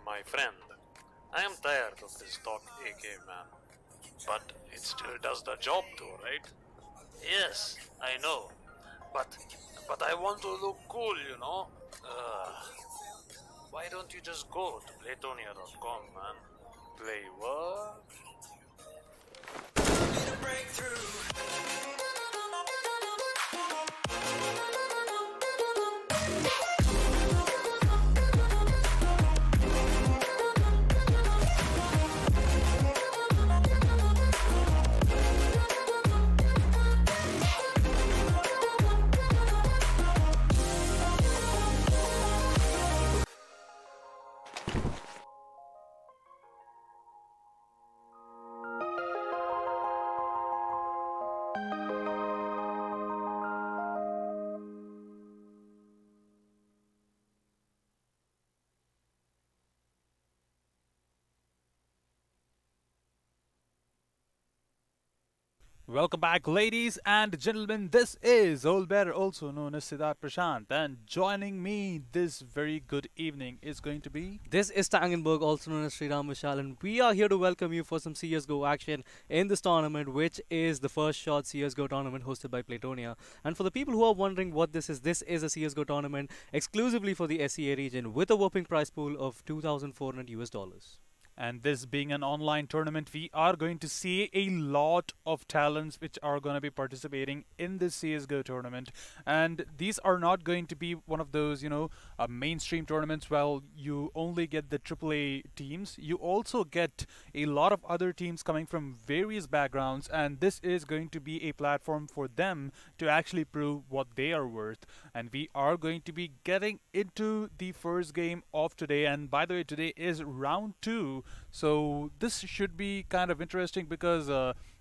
My friend, I am tired of this stock AK, man. But it still does the job too, right? Yes, I know. But I want to look cool, you know? Why don't you just go to Playtonia.com, man? Play what? Welcome back, ladies and gentlemen. This is Old Bear, also known as Siddharth Prashant, and joining me this very good evening is going to be... This is Tangenberg, also known as Sriram Vishal, and we are here to welcome you for some CSGO action in this tournament, which is the first shot CSGO tournament hosted by Playtonia. And for the people who are wondering what this is a CSGO tournament exclusively for the SEA region with a whopping prize pool of $2,400 US. And this being an online tournament, we are going to see a lot of talents which are going to be participating in this CSGO tournament. And these are not going to be one of those, mainstream tournaments where you only get the AAA teams. You also get a lot of other teams coming from various backgrounds, and this is going to be a platform for them to actually prove what they are worth. And we are going to be getting into the first game of today. And by the way, today is round 2. So this should be kind of interesting because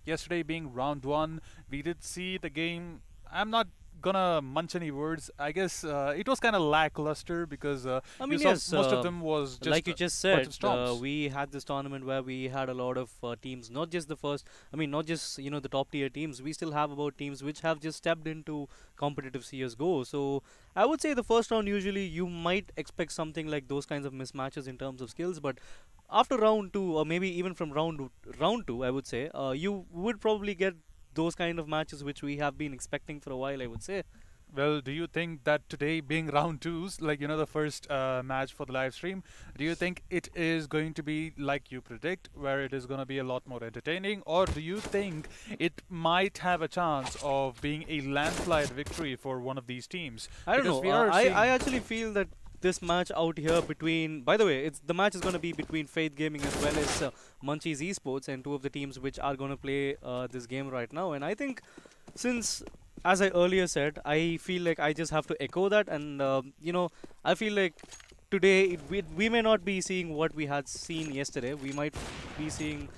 yesterday being round 1, we did see the game. I'm not gonna munch any words. I guess it was kind of lackluster because I mean, most of them was just like you just said. Storms. We had this tournament where we had a lot of teams, not just the first. I mean, not just the top tier teams. We still have about teams which have just stepped into competitive CS:GO. So I would say the first round usually you might expect something like those kinds of mismatches in terms of skills, but after round 2, or maybe even from round 2, I would say you would probably get those kind of matches which we have been expecting for a while, I would say. Well, do you think that today being round 2s, like the first match for the live stream, do you think it is going to be like you predict, where it is going to be a lot more entertaining, or do you think it might have a chance of being a landslide victory for one of these teams? I don't know. I actually feel that this match out here between, by the way, the match is going to be between Faith Gaming as well as Munchies Esports, and two of the teams which are going to play this game right now. And I think, since, as I earlier said, I feel like I just have to echo that, and I feel like today we may not be seeing what we had seen yesterday. We might be seeing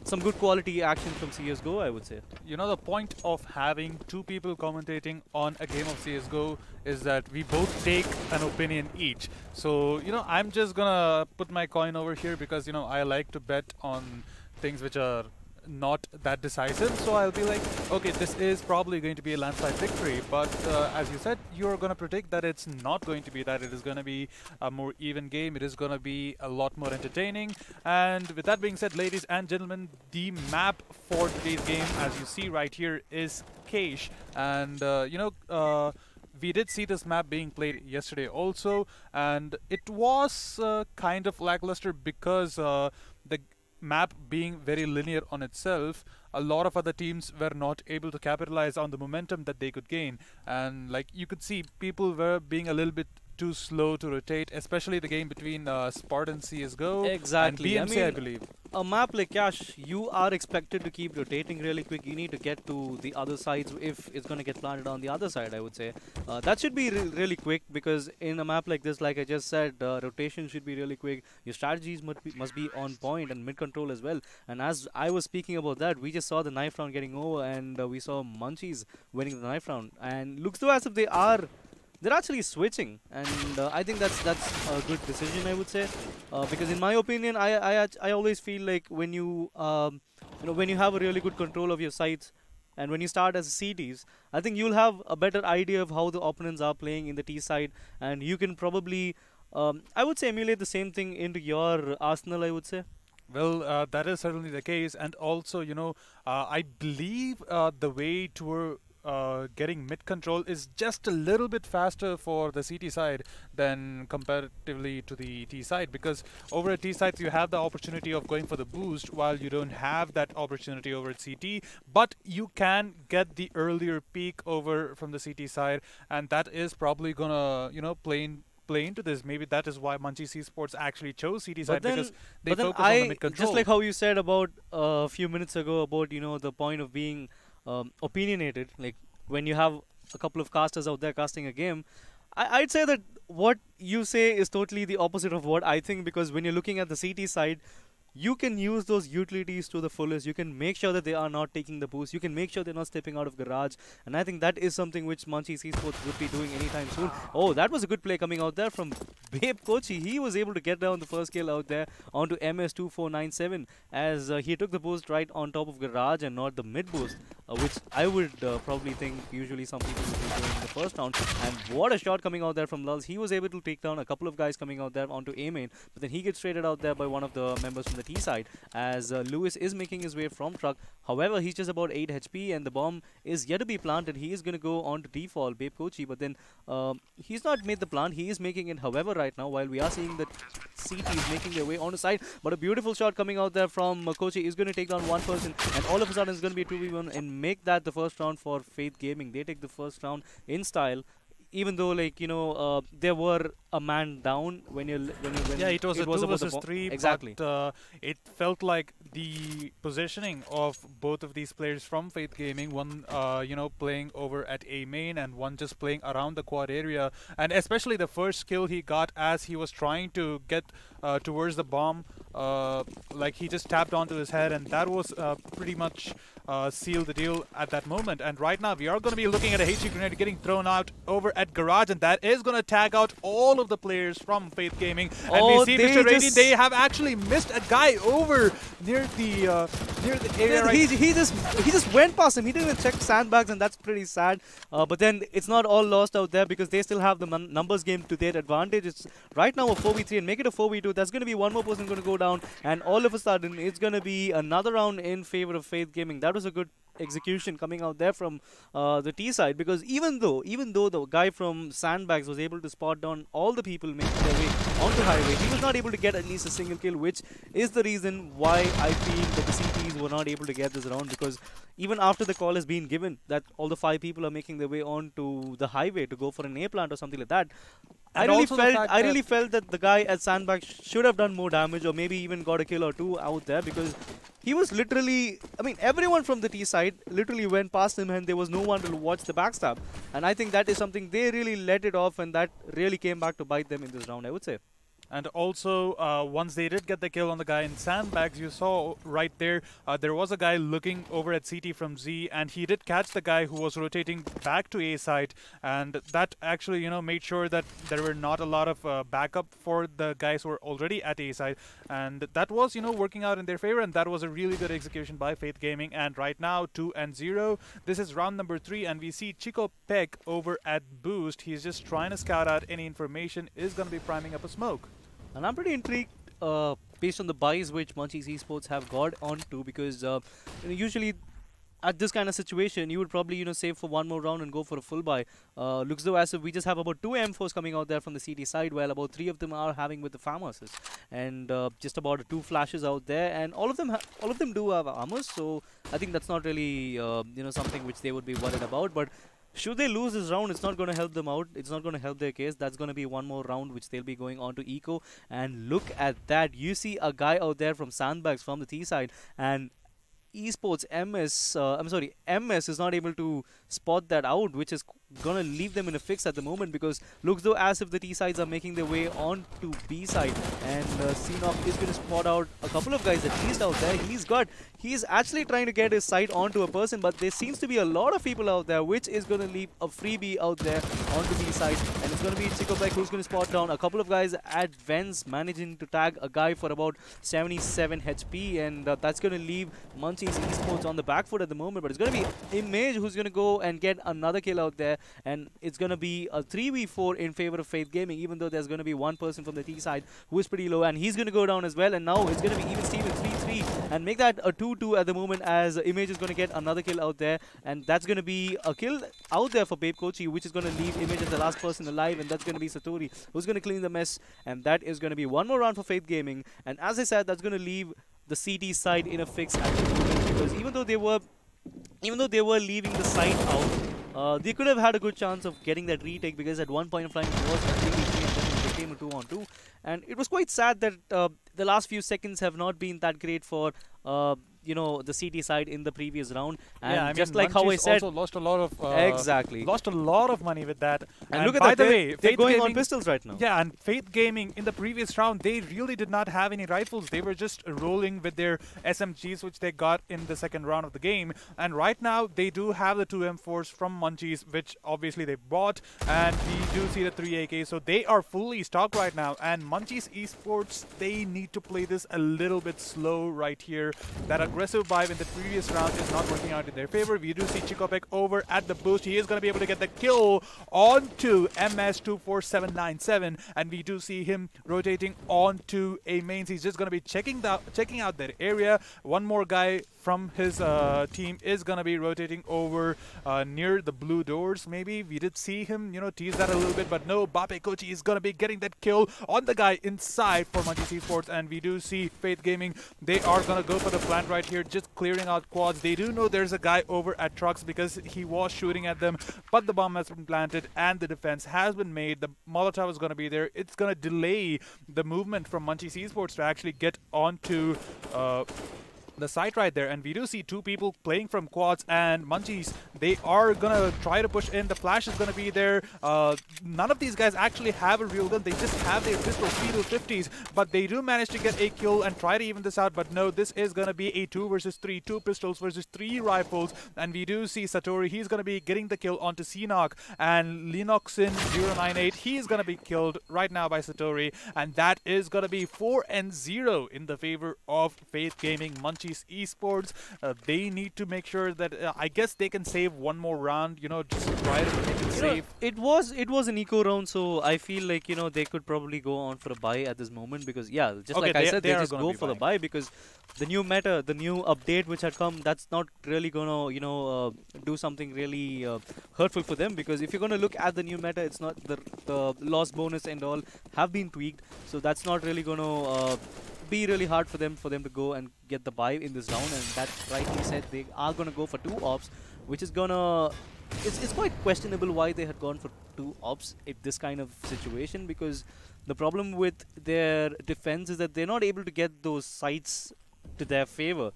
some good quality action from CSGO, I would say. The point of having two people commentating on a game of CSGO is that we both take an opinion each. So, I'm just gonna put my coin over here because, I like to bet on things which are not that decisive. So I'll be like, okay, this is probably going to be a landslide victory. But as you said, you're going to predict that it's not going to be that. It is going to be a more even game. It is going to be a lot more entertaining. And with that being said, ladies and gentlemen, the map for today's game, as you see right here, is Cache. And, we did see this map being played yesterday also, and it was kind of lackluster because the map being very linear on itself, a lot of other teams were not able to capitalize on the momentum that they could gain. And like you could see, people were being a little bit too slow to rotate, especially the game between Spartan CSGO Exactly. and BMC, I believe. A map like Cash, you are expected to keep rotating really quick. You need to get to the other sides if it's going to get planted on the other side, I would say. That should be really quick, because in a map like this, like I just said, rotation should be really quick. Your strategies must be on point, and mid-control as well. And as I was speaking about that, we just saw the knife round getting over, and we saw Munchies winning the knife round. And looks though as if they're actually switching, and I think that's a good decision, I would say, because in my opinion, I always feel like when you when you have a really good control of your sites, and when you start as CTs, I think you'll have a better idea of how the opponents are playing in the T side, and you can probably I would say emulate the same thing into your arsenal, I would say. Well, that is certainly the case, and also, I believe the way to getting mid control is just a little bit faster for the CT side than comparatively to the T side, because over at T side you have the opportunity of going for the boost, while you don't have that opportunity over at CT, but you can get the earlier peak over from the CT side, and that is probably gonna play into this. Maybe that is why Munchies Esports actually chose CT side, because they focus on the mid control. Just like how you said about a few minutes ago about the point of being opinionated, like when you have a couple of casters out there casting a game, I'd say that what you say is totally the opposite of what I think, because when you're looking at the CT side, you can use those utilities to the fullest. You can make sure that they are not taking the boost. You can make sure they're not stepping out of garage. And I think that is something which Munchies Esports would be doing anytime soon. Oh, that was a good play coming out there from Babe Kochi. He was able to get down the first kill out there onto MS2497, as he took the boost right on top of garage and not the mid boost, which I would probably think usually some people would be doing in the first round. And what a shot coming out there from Lulz. He was able to take down a couple of guys coming out there onto A main, but then he gets traded out there by one of the members from the T side, as Lewis is making his way from truck. However, he's just about 8 HP, and the bomb is yet to be planted. He is going to go on to default, Babe Kochi, but then he's not made the plant. He is making it, however, right now, while we are seeing that CT is making their way on the side. But a beautiful shot coming out there from Kochi is going to take down one person, and all of a sudden it's going to be a 2v1 and make that the first round for Faith Gaming. They take the first round in style, even though there were a man down when yeah, it was a 2 versus 3, exactly. But it felt like the positioning of both of these players from Faith Gaming, one playing over at A main and one just playing around the quad area, and especially the first kill he got as he was trying to get towards the bomb, like he just tapped onto his head, and that was pretty much sealed the deal at that moment. And right now we are going to be looking at a HE grenade getting thrown out over at garage, and that is going to tag out all of the players from Faith Gaming. And we see Mr. Radiant, they have actually missed a guy over near the area. Right. He just went past him. He didn't even check sandbags, and that's pretty sad. But then it's not all lost out there, because they still have the numbers game to their advantage. It's right now a 4v3, and make it a 4v2. That's going to be one more person going to go down, and all of a sudden it's going to be another round in favor of Faith Gaming. That was a good execution coming out there from the T side, because even though the guy from sandbags was able to spot down all the people making their way onto highway, he was not able to get at least a single kill, which is the reason why I feel that the CTs were not able to get this round, because even after the call has been given that all the 5 people are making their way onto the highway to go for an A plant or something like that, I really felt that the guy at sandbag should have done more damage, or maybe even got a kill or 2 out there, because he was literally, I mean, everyone from the T side literally went past him, and there was no one to watch the backstab. And I think that is something they really let it off, and that really came back to bite them in this round, I would say. And also, once they did get the kill on the guy in sandbags, you saw right there, there was a guy looking over at CT from Z, and he did catch the guy who was rotating back to A side, and that actually, made sure that there were not a lot of backup for the guys who were already at A side, and that was, working out in their favor, and that was a really good execution by Faith Gaming. And right now, 2-0. This is round number 3, and we see Chico Peck over at Boost. He's just trying to scout out any information, is going to be priming up a smoke. And I'm pretty intrigued based on the buys which Munchies Esports have got onto, because usually at this kind of situation, you would probably, save for one more round and go for a full buy. Looks though as if we just have about 2 M4s coming out there from the CT side, while about 3 of them are having with the farmers, and just about 2 flashes out there, and all of them do have armors. So I think that's not really something which they would be worried about. But should they lose this round, it's not going to help them out. It's not going to help their case. That's going to be one more round which they'll be going on to Eco. And look at that. You see a guy out there from Sandbags from the T side, and Esports MS is not able to spot that out, which is gonna leave them in a fix at the moment, because looks though as if the T sides are making their way on to B side, and Cnock is gonna spot out a couple of guys at least out there. He's actually trying to get his sight onto a person, but there seems to be a lot of people out there, which is gonna leave a freebie out there onto B side, and it's gonna be Chikopek who's gonna spot down a couple of guys at Vents, managing to tag a guy for about 77 HP, and that's gonna leave Munchies Esports on the back foot at the moment. But it's gonna be Image who's gonna go and get another kill out there, and it's going to be a 3v4 in favor of Faith Gaming, even though there's going to be one person from the T side who is pretty low, and he's going to go down as well. And now it's going to be even Steven 3-3 and make that a 2-2 at the moment, as Image is going to get another kill out there, and that's going to be a kill out there for Babe Kochi, which is going to leave Image as the last person alive, and that's going to be Satori who's going to clean the mess, and that is going to be one more round for Faith Gaming. And as I said, that's going to leave the CT side in a fix at the moment, because even though they were leaving the side out, they could have had a good chance of getting that retake, because at one point of time it was completely free and then it became a 2-on-2. And it was quite sad that the last few seconds have not been that great for the CT side in the previous round. And yeah, I just mean, like how I said, also lost a lot of lost a lot of money with that. And look at by that, the way, they're Faith going Gaming, on pistols right now. Yeah, and Faith Gaming in the previous round, they really did not have any rifles. They were just rolling with their SMGs, which they got in the second round of the game. And right now, they do have the 2 M4s from Munchies, which obviously they bought. And we do see the 3 AK, so they are fully stocked right now. And Munchies Esports, they need to play this a little bit slow right here. That aggressive buy in the previous round is not working out in their favor. We do see Chikopek over at the boost. He is going to be able to get the kill onto MS24797, and we do see him rotating onto a mains. He's just going to be checking out that area. One more guy from his team is going to be rotating over near the blue doors. Maybe we did see him, tease that a little bit, but no, Bape Kochi is going to be getting that kill on the guy inside for Munchies Esports, and we do see Faith Gaming. They are going to go for the plant right here, just clearing out quads. They do know there's a guy over at trucks because he was shooting at them, but the bomb has been planted and the defense has been made. The Molotov is going to be there. It's going to delay the movement from Munchies Esports to actually get onto the site right there. And we do see 2 people playing from quads, and Munchies, they are gonna try to push in. The flash is gonna be there. None of these guys actually have a real gun. They just have their pistol P250s, but they do manage to get a kill and try to even this out. But no, this is gonna be a 2 versus 3, 2 pistols versus 3 rifles. And we do see Satori, he's gonna be getting the kill onto Cnock, and Linoxin098, he's gonna be killed right now by Satori, and that is gonna be 4-0 in the favor of Faith Gaming. Munchies Esports, they need to make sure that I guess they can save one more round, just try to make it safe. It was an eco round, so I feel like they could probably go on for a buy at this moment, because yeah, just okay, like I said, they just go for buying. the buy, because the new meta, the new update which had come, that's not really gonna do something really hurtful for them, because if you're gonna look at the new meta, it's not the loss bonus and all have been tweaked, so that's not really gonna be really hard for them to go and get the buy in this round. And that rightly said, they are gonna go for 2 ops, which is gonna it's quite questionable why they had gone for 2 ops in this kind of situation, because the problem with their defense is that they're not able to get those sites to their favor,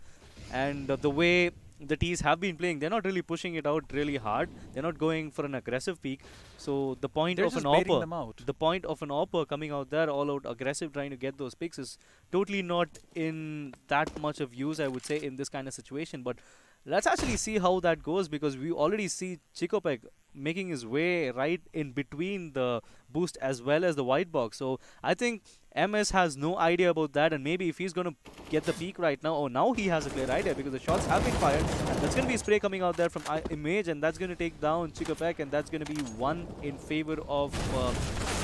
and the way the T's have been playing, they're not really pushing it out really hard. They're not going for an aggressive peak. So the point of an AWPer coming out there all out aggressive, trying to get those picks, is totally not in that much of use, I would say, in this kind of situation. But let's actually see how that goes, because we already see Chikopek making his way right in between the boost as well as the white box. So I think MS has no idea about that, and maybe if he's going to get the peak right now, now he has a clear idea, because the shots have been fired, and that's going to be spray coming out there from Image, and that's going to take down Chikopek, and that's going to be 1 in favor of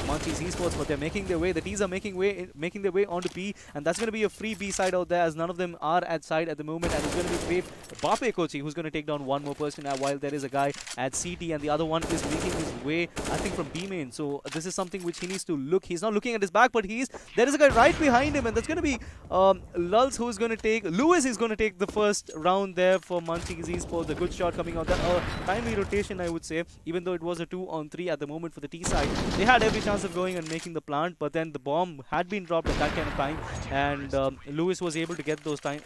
Munchies Esports, but they're making their way. The T's are making their way onto B, and that's going to be a free B side out there, as none of them are at side at the moment, and it's going to be Bape Bape Kochi who's going to take down one more person now, while there is a guy at CT, and the other one is making his way, I think, from B main. So this is something which he needs to look. He's not looking at his back, but there is a guy right behind him, and that's going to be Lulz who's going to take. Lewis is going to take the first round there for Munchies Esports. A good shot coming out there. Timely rotation, I would say, even though it was a 2-on-3 at the moment for the T side. They had every chance of going and making the plant, but then the bomb had been dropped at that kind of time, and Lewis was able to get those time.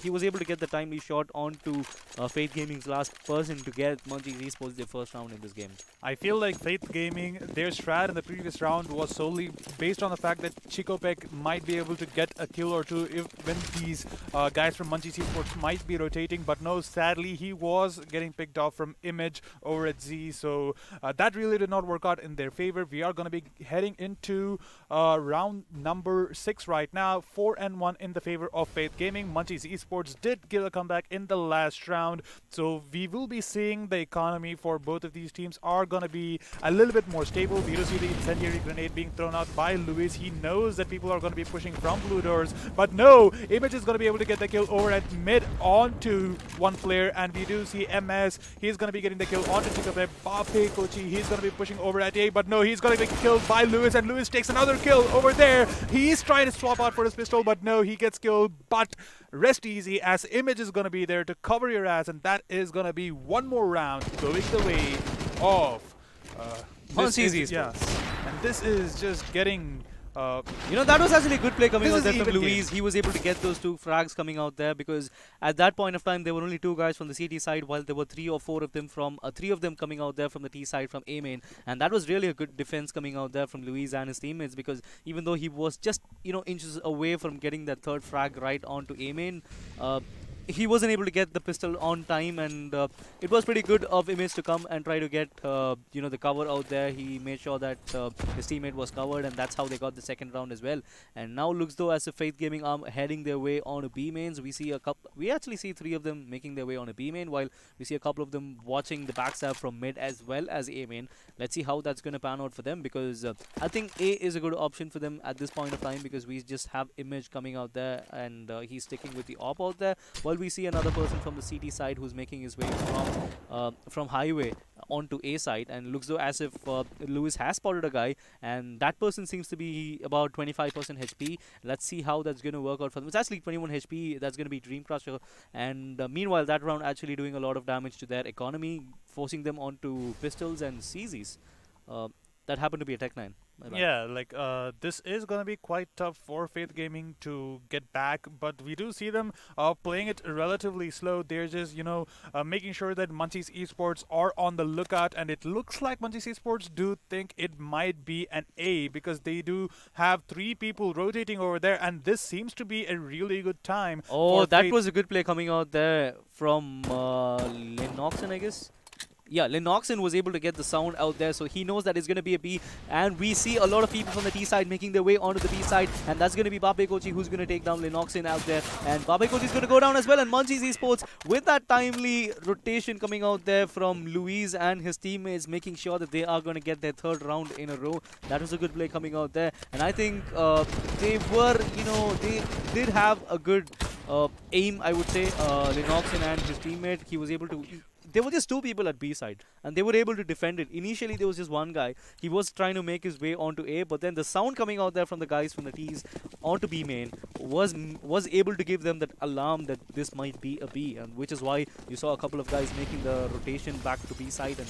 He was able to get the timely shot onto Faith Gaming's last person to get Munchies Esports their first round in this game. I feel like Faith Gaming, their strat in the previous round was solely based on the fact that Chikopek might be able to get a kill or two when these guys from Munchies Esports might be rotating, but no, sadly he was getting picked off from Image over at Z, so that really did not work out in their favor. We are going to be heading into round number 6 right now, 4-1 in the favor of Faith Gaming. Munchies Esports did get a comeback in the last round, so we will be seeing the economy for both of these teams are going to be a little bit more stable. We do see the incendiary grenade being thrown out by Luis. He knows that people are going to be pushing from blue doors, but no, Image is going to be able to get the kill over at mid onto one player, and we do see MS. He's going to be getting the kill onto Chikopek. Bape Kochi, he's going to be pushing over at A, but no, he's going to be killed by Lewis, and Lewis takes another kill over there. He's trying to swap out for his pistol, but no, he gets killed. But rest easy, as Image is going to be there to cover your ass, and that is going to be one more round going the way of Munchies Esports. Yeah, and this is just getting. That was actually a good play coming out there from even Luis. game. He was able to get those 2 frags coming out there, because at that point of time there were only 2 guys from the CT side, while there were 3 or 4 of them from 3 of them coming out there from the T side from A main, and that was really a good defense coming out there from Luis and his teammates, because even though he was just inches away from getting that 3rd frag right onto A main, he wasn't able to get the pistol on time, and it was pretty good of Image to come and try to get the cover out there. He made sure that his teammate was covered, and that's how they got the 2nd round as well. And now looks though as if Faith Gaming are heading their way on a B mains. We actually see 3 of them making their way on a B main, while we see a couple of them watching the backstab from mid as well as A main. Let's see how that's going to pan out for them, because I think A is a good option for them at this point of time, because we just have Image coming out there, and he's sticking with the op out there, while we see another person from the CT side who's making his way from highway onto A side, and looks though as if Lewis has spotted a guy, and that person seems to be about 25% HP. Let's see how that's going to work out for them. It's actually 21 HP. That's going to be Dream Crusher, and meanwhile that round actually doing a lot of damage to their economy, forcing them onto pistols and CZs. That happened to be a Tech 9. Yeah, like this is gonna be quite tough for Faith Gaming to get back, but we do see them playing it relatively slow. They're just making sure that Munchies Esports are on the lookout, and it looks like Munchies Esports do think it might be an A, because they do have 3 people rotating over there, and this seems to be a really good time. Oh, that Faith. was a good play coming out there from Lennoxon, I guess. Yeah, Lennoxon was able to get the sound out there, so he knows that it's going to be a B, and we see a lot of people from the T side making their way onto the B side, and that's going to be Bape Kochi who's going to take down Lennoxon out there, and Bape Kochi is going to go down as well, and Munchies Esports with that timely rotation coming out there from Luis and his teammates, making sure that they are going to get their 3rd round in a row. That was a good play coming out there, and I think they did have a good aim, I would say. Lennoxon and his teammate, he was able to. There were just 2 people at B side, and they were able to defend it. Initially, there was just one guy. He was trying to make his way onto A, but then the sound coming out there from the guys from the T's onto B main was able to give them that alarm that this might be a B, and which is why you saw a couple of guys making the rotation back to B side and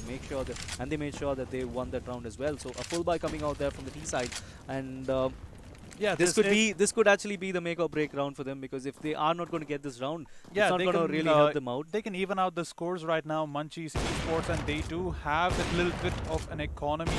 they made sure that they won that round as well. So a full buy coming out there from the T side, and yeah, this could actually be the make or break round for them, because if they are not going to get this round, yeah, it's not going to really help them out. They can even out the scores right now, Munchies Esports, and they do have that little bit of an economy.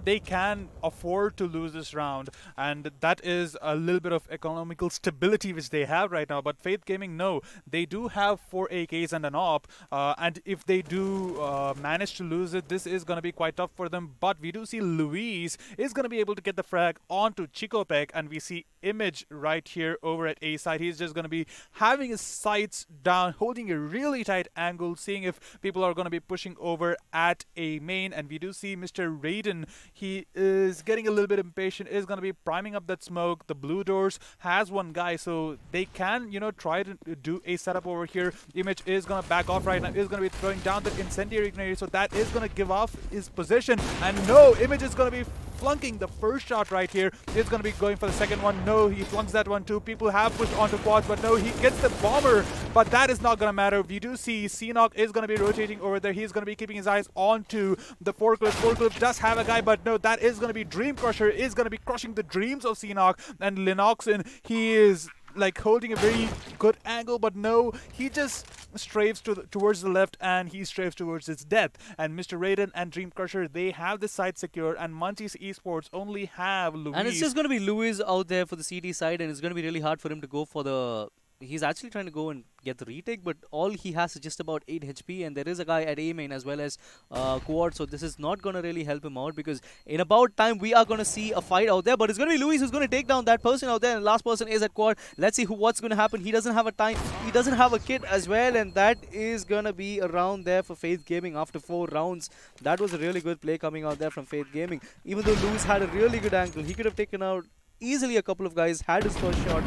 They can afford to lose this round, and that is a little bit of economical stability which they have right now. But Faith Gaming, no, they do have 4 AKs and an op, and if they do manage to lose it, this is going to be quite tough for them. But we do see Luis is going to be able to get the frag onto to Chikopek, and we see Image right here over at A side. He's just going to be having his sights down, holding a really tight angle, seeing if people are going to be pushing over at A main. And we do see Mr. Raiden. He is getting a little bit impatient, is going to be priming up that smoke. The blue doors has one guy, so they can, you know, try to do a setup over here. Image is going to back off right now, is going to be throwing down the incendiary grenade, so that is going to give off his position. And no, Image is going to be flunking the first shot right here. Is going to be going for the second one. No, he flunks that one too. People have pushed onto quads, but no, he gets the bomber. But that is not going to matter. We do see Seanock is going to be rotating over there. He's going to be keeping his eyes onto the Forklift. Forklift does have a guy, but no, that is going to be Dream Crusher. Is going to be crushing the dreams of Seanock. And Linoxin, he is like holding a very good angle, but no, he just strafes towards the left, and he strafes towards his death. And Mr. Raiden and Dream Crusher, they have the side secure, and Munchies Esports only have Luis. And it's just going to be Luis out there for the CT side, and it's going to be really hard for him to go for the... He's actually trying to go and get the retake, but all he has is just about 8 HP, and there is a guy at A main as well as quad, so this is not going to really help him out, because in about time we are going to see a fight out there, but it's going to be Luis who's going to take down that person out there, and the last person is at quad. Let's see what's going to happen. He doesn't have a time, he doesn't have a kit as well, and that is going to be around there for Faith Gaming after 4 rounds. That was a really good play coming out there from Faith Gaming. Even though Luis had a really good angle, he could have taken out easily a couple of guys, had his first shot,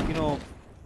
you know,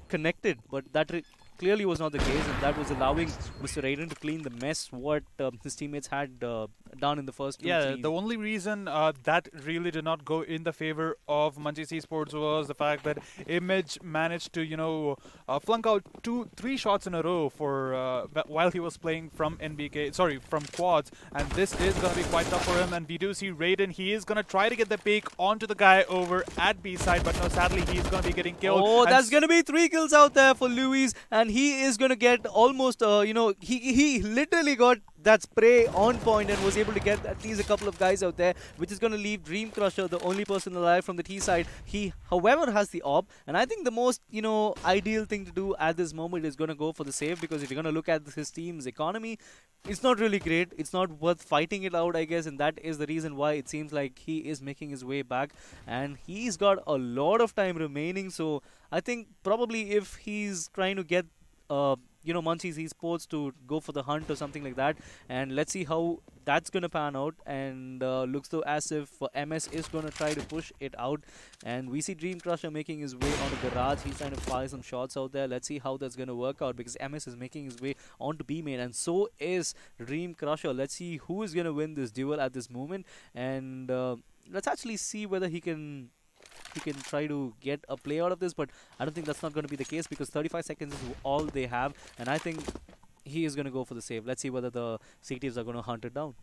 connected, but that clearly was not the case, and that was allowing Mr. Raiden to clean the mess what his teammates had done in the first two. Yeah, the only reason that really did not go in the favor of Munchies Esports was the fact that Image managed to, you know, flunk out 3 shots in a row for while he was playing from from quads, and this is going to be quite tough for him. And we do see Raiden, he is going to try to get the pick onto the guy over at B side, but no, sadly he's going to be getting killed. Oh, that's going to be 3 kills out there for Luis, and he is going to get almost, you know, he literally got that spray on point and was able to get at least a couple of guys out there, which is going to leave Dream Crusher the only person alive from the T side. He, however, has the AWP, and I think the most, you know, ideal thing to do at this moment is going to go for the save, because if you're going to look at his team's economy, it's not really great. It's not worth fighting it out, I guess, and that is the reason why it seems like he is making his way back, and he's got a lot of time remaining. So I think probably if he's trying to get you know, Munchies Esports to go for the hunt or something like that, and let's see how that's going to pan out. And looks though as if MS is going to try to push it out, and we see Dream Crusher making his way on the garage. He's trying to fire some shots out there. Let's see how that's going to work out, because MS is making his way onto B main, and so is Dream Crusher. Let's see who is going to win this duel at this moment, and let's actually see whether he can try to get a play out of this, but I don't think that's not going to be the case, because 35 seconds is all they have, and I think he is going to go for the save. Let's see whether the CTs are going to hunt it down.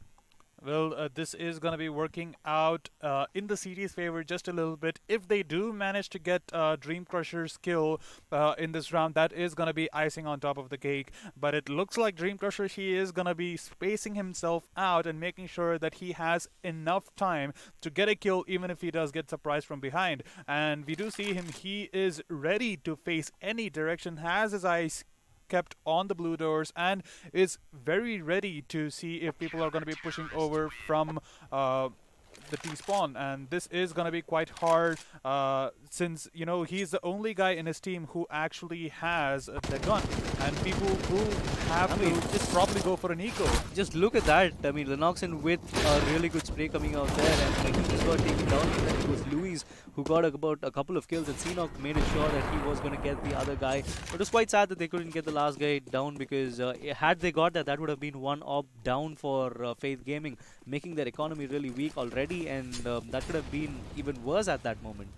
Well, this is going to be working out in the CT's favor just a little bit. If they do manage to get Dream Crusher's kill in this round, that is going to be icing on top of the cake. But it looks like Dream Crusher, he is going to be spacing himself out and making sure that he has enough time to get a kill, even if he does get surprised from behind. And we do see him, he is ready to face any direction, has his eyes kept on the blue doors, and is very ready to see if people are going to be pushing over from the T-spawn. And this is going to be quite hard since, you know, he's the only guy in his team who actually has the gun, and people who have to just probably go for an eco. Just look at that. I mean, Linoxin with a really good spray coming out there, and like, he just got taken down, and then it was Luis who got about a couple of kills, and Seanock made sure that he was going to get the other guy. But it was quite sad that they couldn't get the last guy down, because had they got that, that would have been 1 AWP down for Faith Gaming, making their economy really weak already, and that could have been even worse at that moment.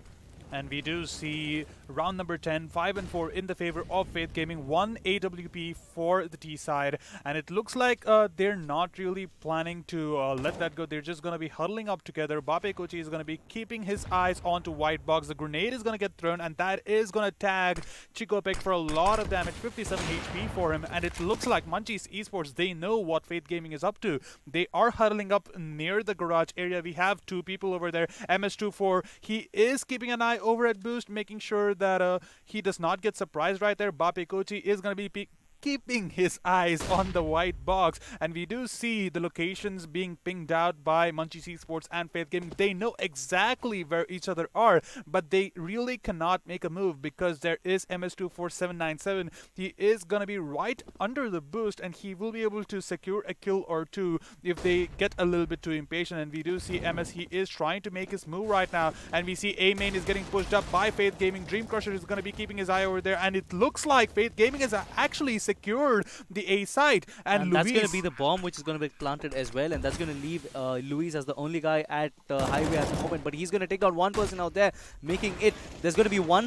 And we do see round number 10, 5 and 4 in the favor of Faith Gaming, 1 AWP for the T side, and it looks like they're not really planning to let that go. They're just going to be huddling up together. Bape Kochi is going to be keeping his eyes onto white box. The grenade is going to get thrown, and that is going to tag Chikopek for a lot of damage, 57 HP for him. And it looks like Munchies Esports, they know what Faith Gaming is up to. They are huddling up near the garage area. We have 2 people over there. MS24, he is keeping an eye over at Boost, making sure that he does not get surprised right there. Bape Kochi is going to be keeping his eyes on the white box, and we do see the locations being pinged out by Munchies Esports and Faith Gaming. They know exactly where each other are, but they really cannot make a move because there is MS24797. He is gonna be right under the boost, and he will be able to secure a kill or two if they get a little bit too impatient. And we do see MS, he is trying to make his move right now, and we see A main is getting pushed up by Faith Gaming. Dream Crusher is gonna be keeping his eye over there, and it looks like Faith Gaming has actually secured the A site, and that's going to be the bomb which is going to be planted as well, and that's going to leave Luis as the only guy at highway at the moment. But he's going to take down one person out there, making it. There's going to be one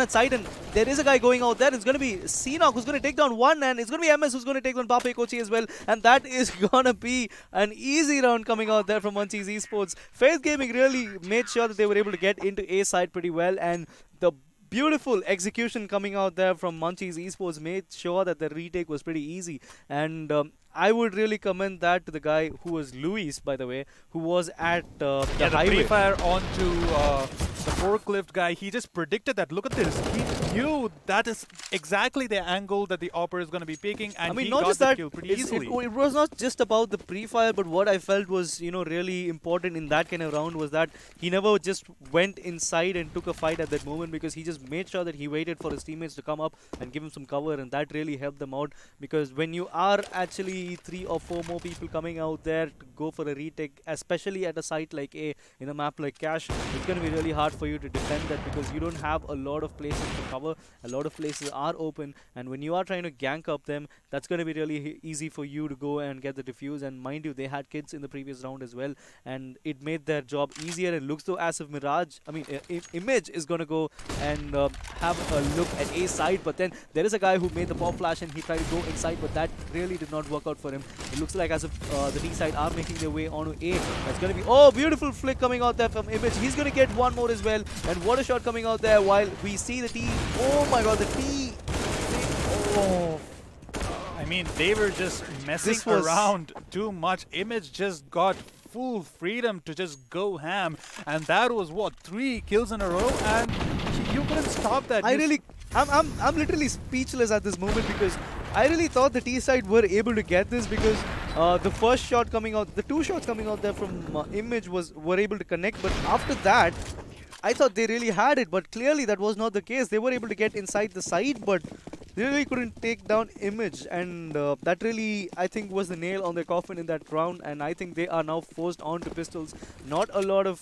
at side, and there is a guy going out there. It's going to be Seenock who's going to take down one, and it's going to be MS who's going to take down Pape Kochi as well, and that is going to be an easy round coming out there from Munchies Esports. Faith Gaming really made sure that they were able to get into A side pretty well, and the beautiful execution coming out there from Munchies Esports made sure that the retake was pretty easy. And I would really commend that to the guy who was Luis, by the way, who was at the highway. The pre-fire onto the forklift guy. He just predicted that. Look at this. He knew that is exactly the angle that the operator is going to be picking, and I mean, he not got just the that, kill pretty easily. it was not just about the pre-fire, but what I felt was, really important in that kind of round was that he never just went inside and took a fight at that moment, because he just made sure that he waited for his teammates to come up and give him some cover, and that really helped them out. Because when you are actually 3 or 4 more people coming out there to go for a retake, especially at a site like A, in a map like Cache, it's going to be really hard for you to defend that, because you don't have a lot of places to cover. A lot of places are open, and when you are trying to gank up them, that's going to be really easy for you to go and get the defuse. And mind you, they had kids in the previous round as well, and it made their job easier. And looks though as if Image is going to go and have a look at A side, but then there is a guy who made the pop flash and he tried to go inside, but that really did not work out for him. It looks like as if the D side are making their way onto A. That's going to be, oh, beautiful flick coming out there from Image. He's going to get one more as well, and what a shot coming out there while we see the T. Oh my god, the T. Oh. I mean, they were just messing around too much. Image just got full freedom to just go ham, and that was what, 3 kills in a row, and you couldn't stop that. I'm literally speechless at this moment, because I really thought the T side were able to get this, because the first shot coming out, the 2 shots coming out there from Image were able to connect, but after that I thought they really had it, but clearly that was not the case. They were able to get inside the side, but they really couldn't take down Image, and that really, I think, was the nail on the coffin in that round. And I think they are now forced onto pistols. Not a lot of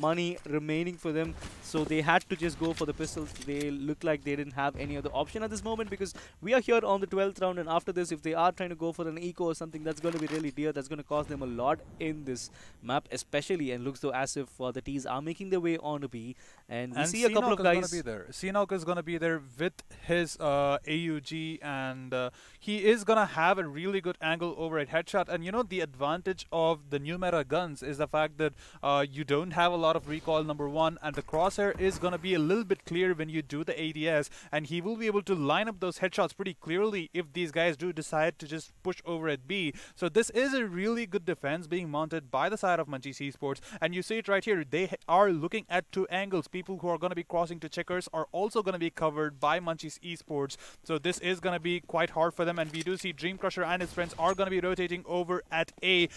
money remaining for them, so they had to just go for the pistols. They look like they didn't have any other option at this moment, because we are here on the 12th round, and after this, if they are trying to go for an eco or something, that's going to be really dear. That's going to cost them a lot in this map, especially, and looks though as if the T's are making their way on to B, and we see a couple of guys. Seenock is going to be there with his AUG, and he is going to have a really good angle over at headshot. And the advantage of the new meta guns is the fact that you don't have a lot of recoil, number 1, and the crosshair is going to be a little bit clear when you do the ADS, and he will be able to line up those headshots pretty clearly if these guys do decide to just push over at B. So this is a really good defense being mounted by the side of Munchies Esports, and you see it right here. They are looking at 2 angles. People who are going to be crossing to checkers are also going to be covered by Munchies Esports, so this is going to be quite hard for them. And we do see Dream Crusher and his friends are going to be rotating over at A,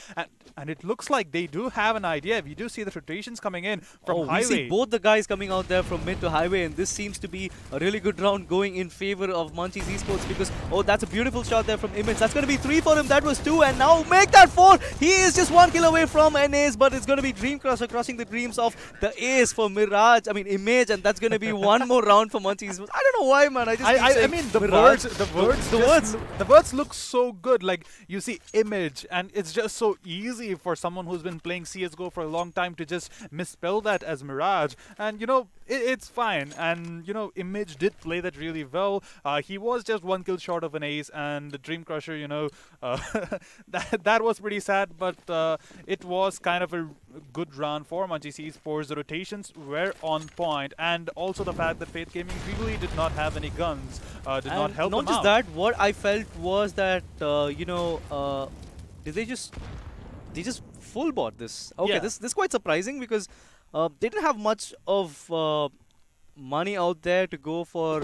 and it looks like they do have an idea. We do see the rotations coming in from highway. We see both the guys coming out there from mid to highway, and this seems to be a really good round going in favor of Munchies Esports, because that's a beautiful shot there from Image. That's going to be 3 for him. That was 2, and now make that 4. He is just 1 kill away from an ace, but it's going to be Dream Crusher crushing the dreams of the ace for Image, and that's going to be one more round for Munchies. I don't know why, man. I mean, the words look so good. Like, you see Image, and it's just so easy for someone who's been playing CSGO for a long time to just misspell that as Mirage. And it's fine. And Image did play that really well. He was just 1 kill short of an ace, and the Dream Crusher, that was pretty sad, but it was kind of a good round for Munchies Esports. The rotations were on point, and also the fact that Faith Gaming really did not have any guns did not help them out. Not just that, what I felt was that they just full bought this. Okay, yeah. This is quite surprising, because they didn't have much of money out there to go for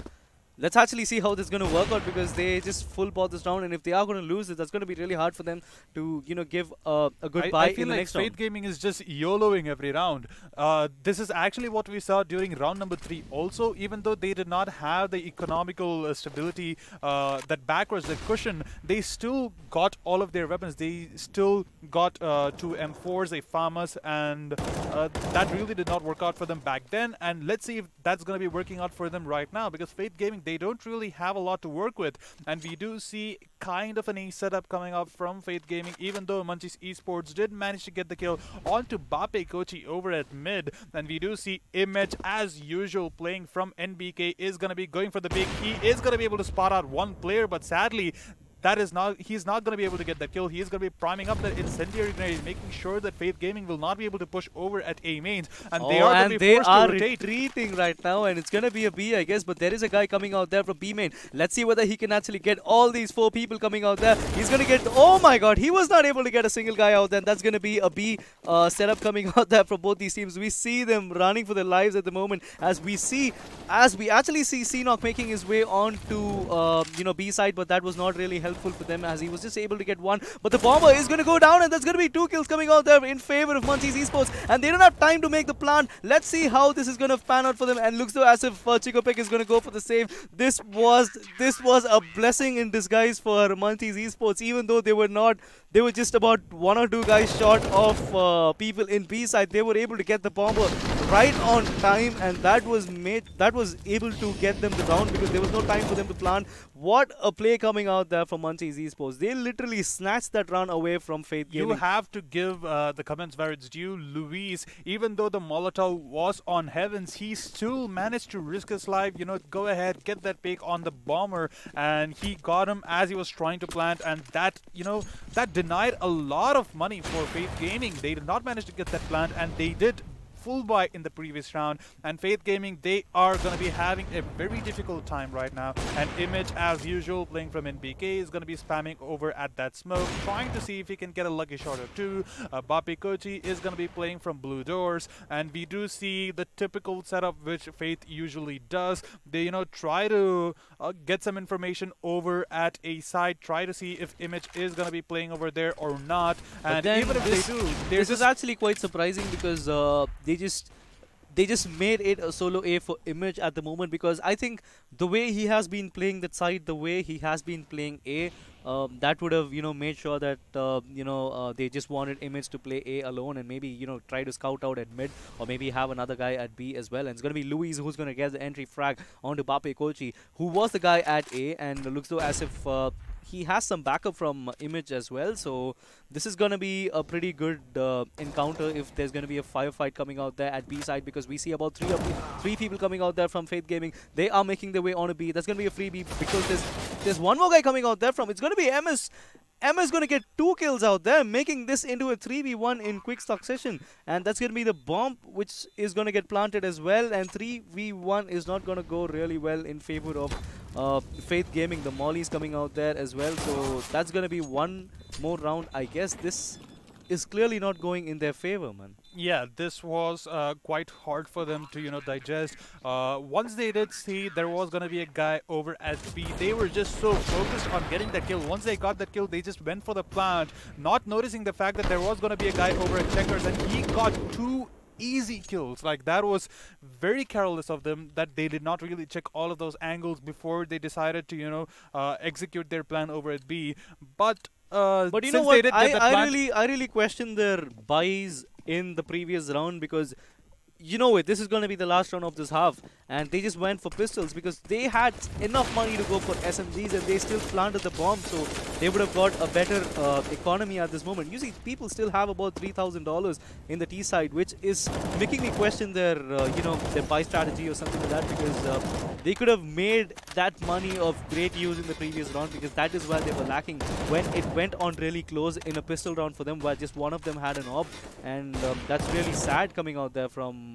let's actually see how this is going to work out, because they just full ball this round, and if they are going to lose it, that's going to be really hard for them to, you know, give a good buy I feel in the like next Faith round. Gaming is just YOLOing every round. This is actually what we saw during round number 3 also. Even though they did not have the economical stability, that backwards, that cushion, they still got all of their weapons. They still got 2 M4s, a FAMAS, and that really did not work out for them back then. And let's see if that's going to be working out for them right now, because Faith Gaming, they don't really have a lot to work with. And we do see kind of an ace setup coming up from Faith Gaming, even though Munchies Esports did manage to get the kill onto Bape Kochi over at mid. And we do see Image, as usual, playing from NBK, is going to be going for the big. He is going to be able to spot out one player, but sadly, he's not going to be able to get that kill. He is going to be priming up that incendiary grenade, making sure that Faith Gaming will not be able to push over at A mains, and they are going to be forced to rotate. Retreating right now, and it's going to be a B, I guess, but there is a guy coming out there from B main. Let's see whether he can actually get all these 4 people coming out there. He's going to get, oh my god, he was not able to get a single guy out there, and that's going to be a B setup coming out there from both these teams. We see them running for their lives at the moment, as we actually see Seanock making his way on to, you know, B side, but that was not really helpful for them, as he was just able to get one. But the bomber is going to go down, and there's going to be 2 kills coming out there in favor of Munchies Esports, and they don't have time to make the plant. Let's see how this is going to pan out for them, and looks though as if Chikopek is going to go for the save. This was a blessing in disguise for Munchies Esports, even though they were just about 1 or 2 guys short of people in B side. They were able to get the bomber right on time, and that was able to get them the round, because there was no time for them to plant. What a play coming out there from Munchies Esports. They literally snatched that round away from Faith Gaming. You have to give the comments where it's due. Luis, even though the Molotov was on Heavens, he still managed to risk his life, you know, go ahead, get that pick on the bomber, and he got him as he was trying to plant, and that, you know, that denied a lot of money for Faith Gaming. They did not manage to get that plant, and they did full buy in the previous round, and Faith Gaming, they are going to be having a very difficult time right now. And Image, as usual, playing from NBK, is going to be spamming over at that smoke, trying to see if he can get a lucky shot or 2. Bape Kochi is going to be playing from blue doors, and we do see the typical setup which Faith usually does. They, you know, try to get some information over at a side, try to see if Image is going to be playing over there or not. And even if they do, this is actually quite surprising, because they just made it a solo A for Image at the moment, because I think the way he has been playing that side, the way he has been playing A, that would have, you know, made sure that, they just wanted Image to play A alone, and maybe, you know, try to scout out at mid, or maybe have another guy at B as well. And it's going to be Luis who's going to get the entry frag onto Bape Kochi, who was the guy at A, and looks though as if he has some backup from Image as well. So this is going to be a pretty good encounter if there's going to be a firefight coming out there at B side, because we see about 3 people coming out there from Faith Gaming. They are making their way on a B. That's going to be a free B, because there's one more guy coming out there from. It's going to be MS. Emma is going to get 2 kills out there, making this into a 3v1 in quick succession. And that's going to be the bomb, which is going to get planted as well. And 3v1 is not going to go really well in favor of Faith Gaming. The Molly's coming out there as well. So that's going to be one more round. I guess this is clearly not going in their favor, man. Yeah, this was quite hard for them to, you know, digest. Once they did see there was going to be a guy over at B, they were just so focused on getting that kill. Once they got that kill, they just went for the plant, not noticing the fact that there was going to be a guy over at Checkers, and he got 2 easy kills. Like, that was very careless of them, that they did not really check all of those angles before they decided to, you know, execute their plan over at B. But you know what? I really question their buys in the previous round, because you know it, this is going to be the last round of this half, and they just went for pistols because they had enough money to go for SMGs, and they still planted the bomb, so they would have got a better economy at this moment. You see, people still have about $3,000 in the T side, which is making me question their their buy strategy or something like that, because they could have made that money of great use in the previous round, because that is where they were lacking when it went on really close in a pistol round for them, where just one of them had an AWP, and that's really sad coming out there from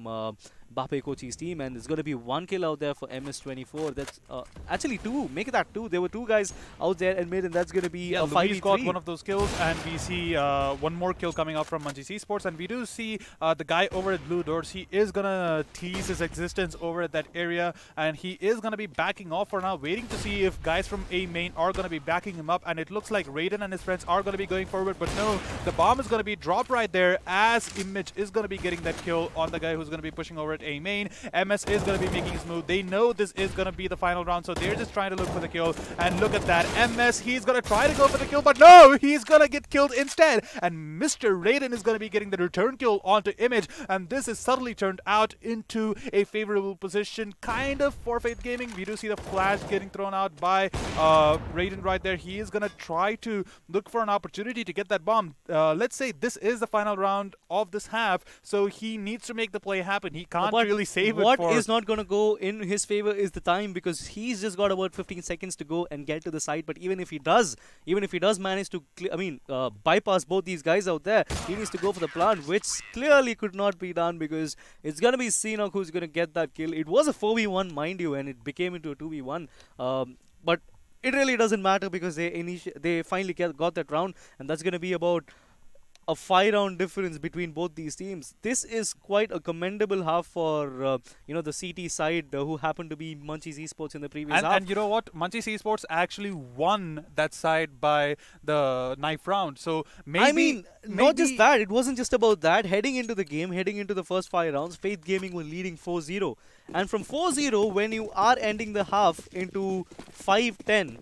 Bape Kochi's team, and there's going to be 1 kill out there for MS24. That's actually 2. Make it that 2. There were 2 guys out there in mid, and that's going to be a 5v3. Luis got one of those kills, and we see one more kill coming out from Munchies Esports, and we do see the guy over at Blue Doors. He is going to tease his existence over at that area, and he is going to be backing off for now, waiting to see if guys from A main are going to be backing him up, and it looks like Raiden and his friends are going to be going forward, but no, the bomb is going to be dropped right there as Image is going to be getting that kill on the guy who's going to be pushing over at A main. MS is going to be making his move. They know this is going to be the final round, so they're just trying to look for the kill, and look at that. MS, he's going to try to go for the kill, but no, he's going to get killed instead, and Mr. Raiden is going to be getting the return kill onto Image, and this is suddenly turned out into a favorable position, kind of for Faith Gaming. We do see the flash getting thrown out by Raiden right there. He is going to try to look for an opportunity to get that bomb. Let's say this is the final round of this half, so he needs to make the play happen. He can't really save it. What is not going to go in his favor is the time, because he's just got about 15 seconds to go and get to the site. But even if he does manage to bypass both these guys out there, he needs to go for the plant, which clearly could not be done, because it's going to be Sinok who's going to get that kill. It was a 4v1, mind you, and it became into a 2v1. But it really doesn't matter, because they finally got that round, and that's going to be about a 5-round difference between both these teams. This is quite a commendable half for the CT side, who happened to be Munchies Esports in the previous half. And you know what? Munchies Esports actually won that side by the knife round. So maybe not just that. It wasn't just about that. Heading into the game, heading into the first 5 rounds, Faith Gaming were leading 4-0. And from 4-0, when you are ending the half into 5-10,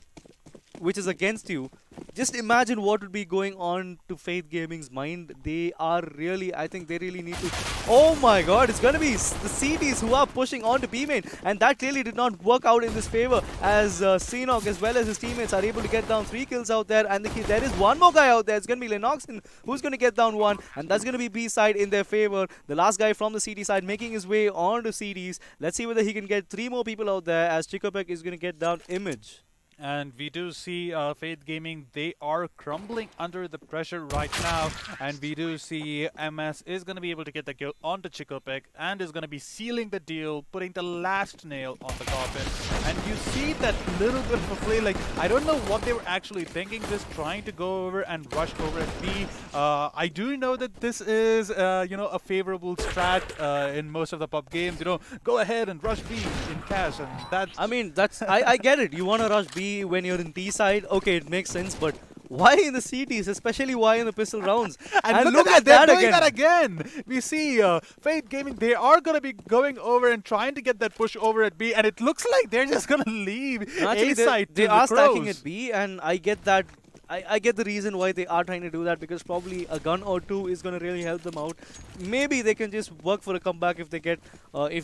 which is against you, just imagine what would be going on to Faith Gaming's mind. They are really, I think they really need to... Oh my god, it's going to be the CTs who are pushing on to B main, and that clearly did not work out in this favor, as Sinok as well as his teammates are able to get down 3 kills out there, and there is one more guy out there. It's going to be Lennoxon who's going to get down 1, and that's going to be B side in their favor. The last guy from the CT side making his way on to CTs. Let's see whether he can get 3 more people out there, as Chikopek is going to get down Image. And we do see Faith Gaming, they are crumbling under the pressure right now. And we do see MS is going to be able to get the kill onto Chikopek and is going to be sealing the deal, putting the last nail on the coffin. And you see that little bit of a play, like, I don't know what they were actually thinking, just trying to go over and rush over at B. I do know that this is, a favorable strat in most of the pub games. Go ahead and rush B in cash. And that's... I mean, I get it. You want to rush B when you're in T side, okay, it makes sense, but why in the CTs, especially why in the pistol rounds? And look at that, they're doing that again. We see Faith Gaming, they are going to be going over and trying to get that push over at B, and it looks like they're just going to leave A side. They are stacking at B, and I get that. I get the reason why they are trying to do that, because probably a gun or 2 is going to really help them out. Maybe they can just work for a comeback if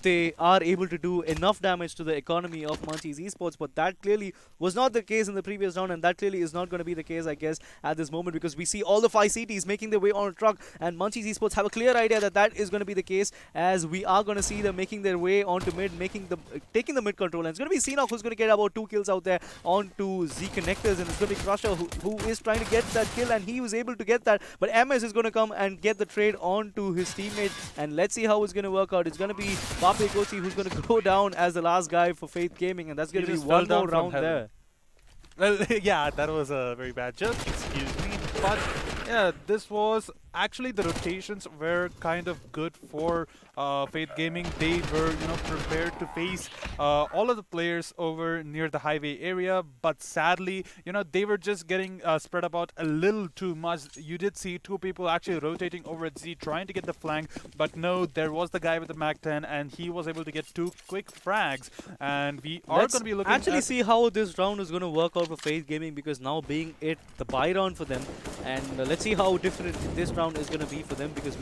they are able to do enough damage to the economy of Munchies Esports, but that clearly was not the case in the previous round, and that clearly is not going to be the case, I guess, at this moment, because we see all the 5 CTs making their way on a truck, and Munchies Esports have a clear idea that that is going to be the case, as we are going to see them making their way onto mid, taking the mid control, and it's going to be Sinok who's going to get about 2 kills out there onto Z Connectors, and it's going to be Crusher who is trying to get that kill, and he was able to get that, but MS is going to come and get the trade onto his teammate, and let's see how it's going to work out. It's going to be Bape Kochi who's going to go down as the last guy for Faith Gaming, and that's going to be one more round there. Well, yeah, that was a very bad joke, excuse me, but yeah, this was actually, the rotations were kind of good for Faith Gaming. They were, prepared to face all of the players over near the highway area, but sadly, they were just getting spread about a little too much. You did see 2 people actually rotating over at Z, trying to get the flank, but no, there was the guy with the Mac-10, and he was able to get 2 quick frags, and we are going to be looking actually see how this round is going to work out for Faith Gaming, because now being the buy round for them, and let's see how different this round is going to be for them, because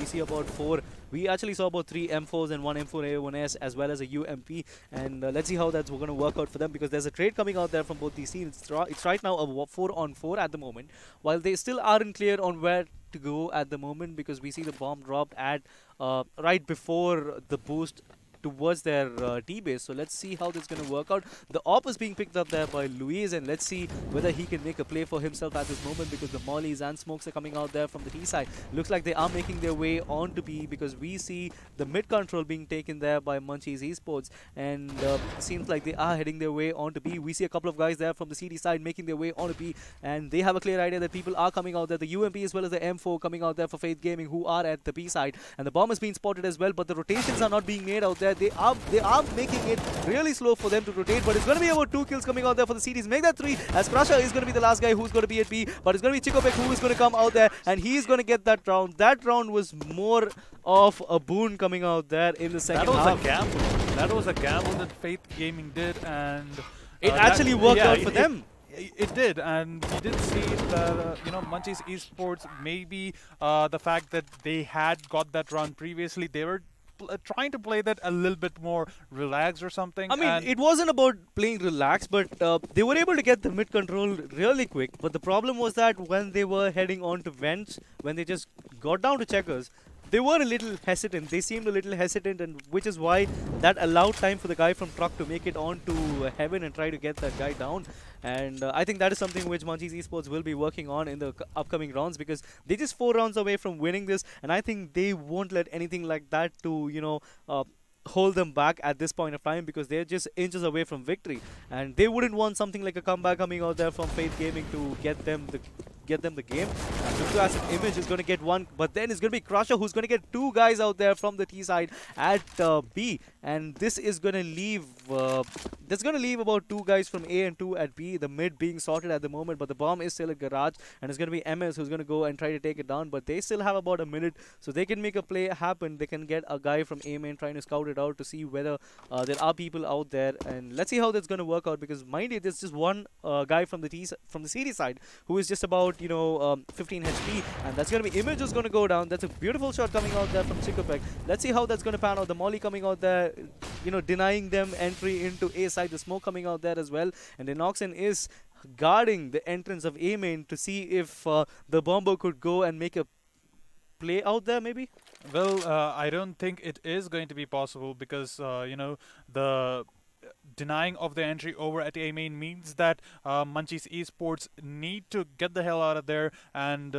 we actually saw about 3 M4s and 1 M4A1S as well as a UMP, and let's see how that's going to work out for them, because there's a trade coming out there from both these teams. It's right now a 4-on-4 at the moment, while they still aren't clear on where to go at the moment, because we see the bomb dropped at right before the boost towards their T-base. So let's see how this is going to work out. The AWP is being picked up there by Luis, and let's see whether he can make a play for himself at this moment, because the mollies and smokes are coming out there from the T side. Looks like they are making their way on to B, because we see the mid control being taken there by Munchies Esports, and seems like they are heading their way on to B. We see a couple of guys there from the CD side making their way on to B, and they have a clear idea that people are coming out there. The UMP as well as the M4 coming out there for Faith Gaming, who are at the B side, and the bomb has been spotted as well, but the rotations are not being made out there. They are making it really slow for them to rotate, but it's going to be about 2 kills coming out there for the CDs. Make that 3, as Crusher is going to be the last guy who's going to be at B, but it's going to be Chikopek who is going to come out there, and he's going to get that round. That round was more of a boon coming out there in the second half. That was a gamble. That was a gamble that Faith Gaming did, and it actually worked out for them. It did, and we did see that Munchies Esports, maybe the fact that they had got that run previously, they were trying to play that a little bit more relaxed or something. I mean, it wasn't about playing relaxed, but they were able to get the mid control really quick. But the problem was that when they were heading on to vents, when they just got down to checkers, they were a little hesitant. They seemed a little hesitant, and which is why that allowed time for the guy from Truck to make it on to Heaven and try to get that guy down. And I think that is something which Munchies Esports will be working on in the upcoming rounds, because they're just 4 rounds away from winning this, and I think they won't let anything like that to, hold them back at this point of time, because they're just inches away from victory, and they wouldn't want something like a comeback coming out there from Faith Gaming to get them the game. Crypto Acid Image is going to get 1, but then it's going to be Crusher who's going to get 2 guys out there from the T side at B, and this is going to leave about 2 guys from A and 2 at B, the mid being sorted at the moment, but the bomb is still at Garage, and it's going to be MS who's going to go and try to take it down, but they still have about a minute, so they can make a play happen. They can get a guy from A main trying to scout it out to see whether there are people out there, and let's see how that's going to work out, because mind you, there's just one guy from the CD side who is just about 15 HP, and that's going to be Image is going to go down. That's a beautiful shot coming out there from Chikopek. Let's see how that's going to pan out. The molly coming out there, denying them entry into A side. The smoke coming out there as well, and then Noxen is guarding the entrance of A main to see if the bomber could go and make a play out there, maybe. Well, I don't think it is going to be possible, because the denying of the entry over at A main means that Munchies Esports need to get the hell out of there, and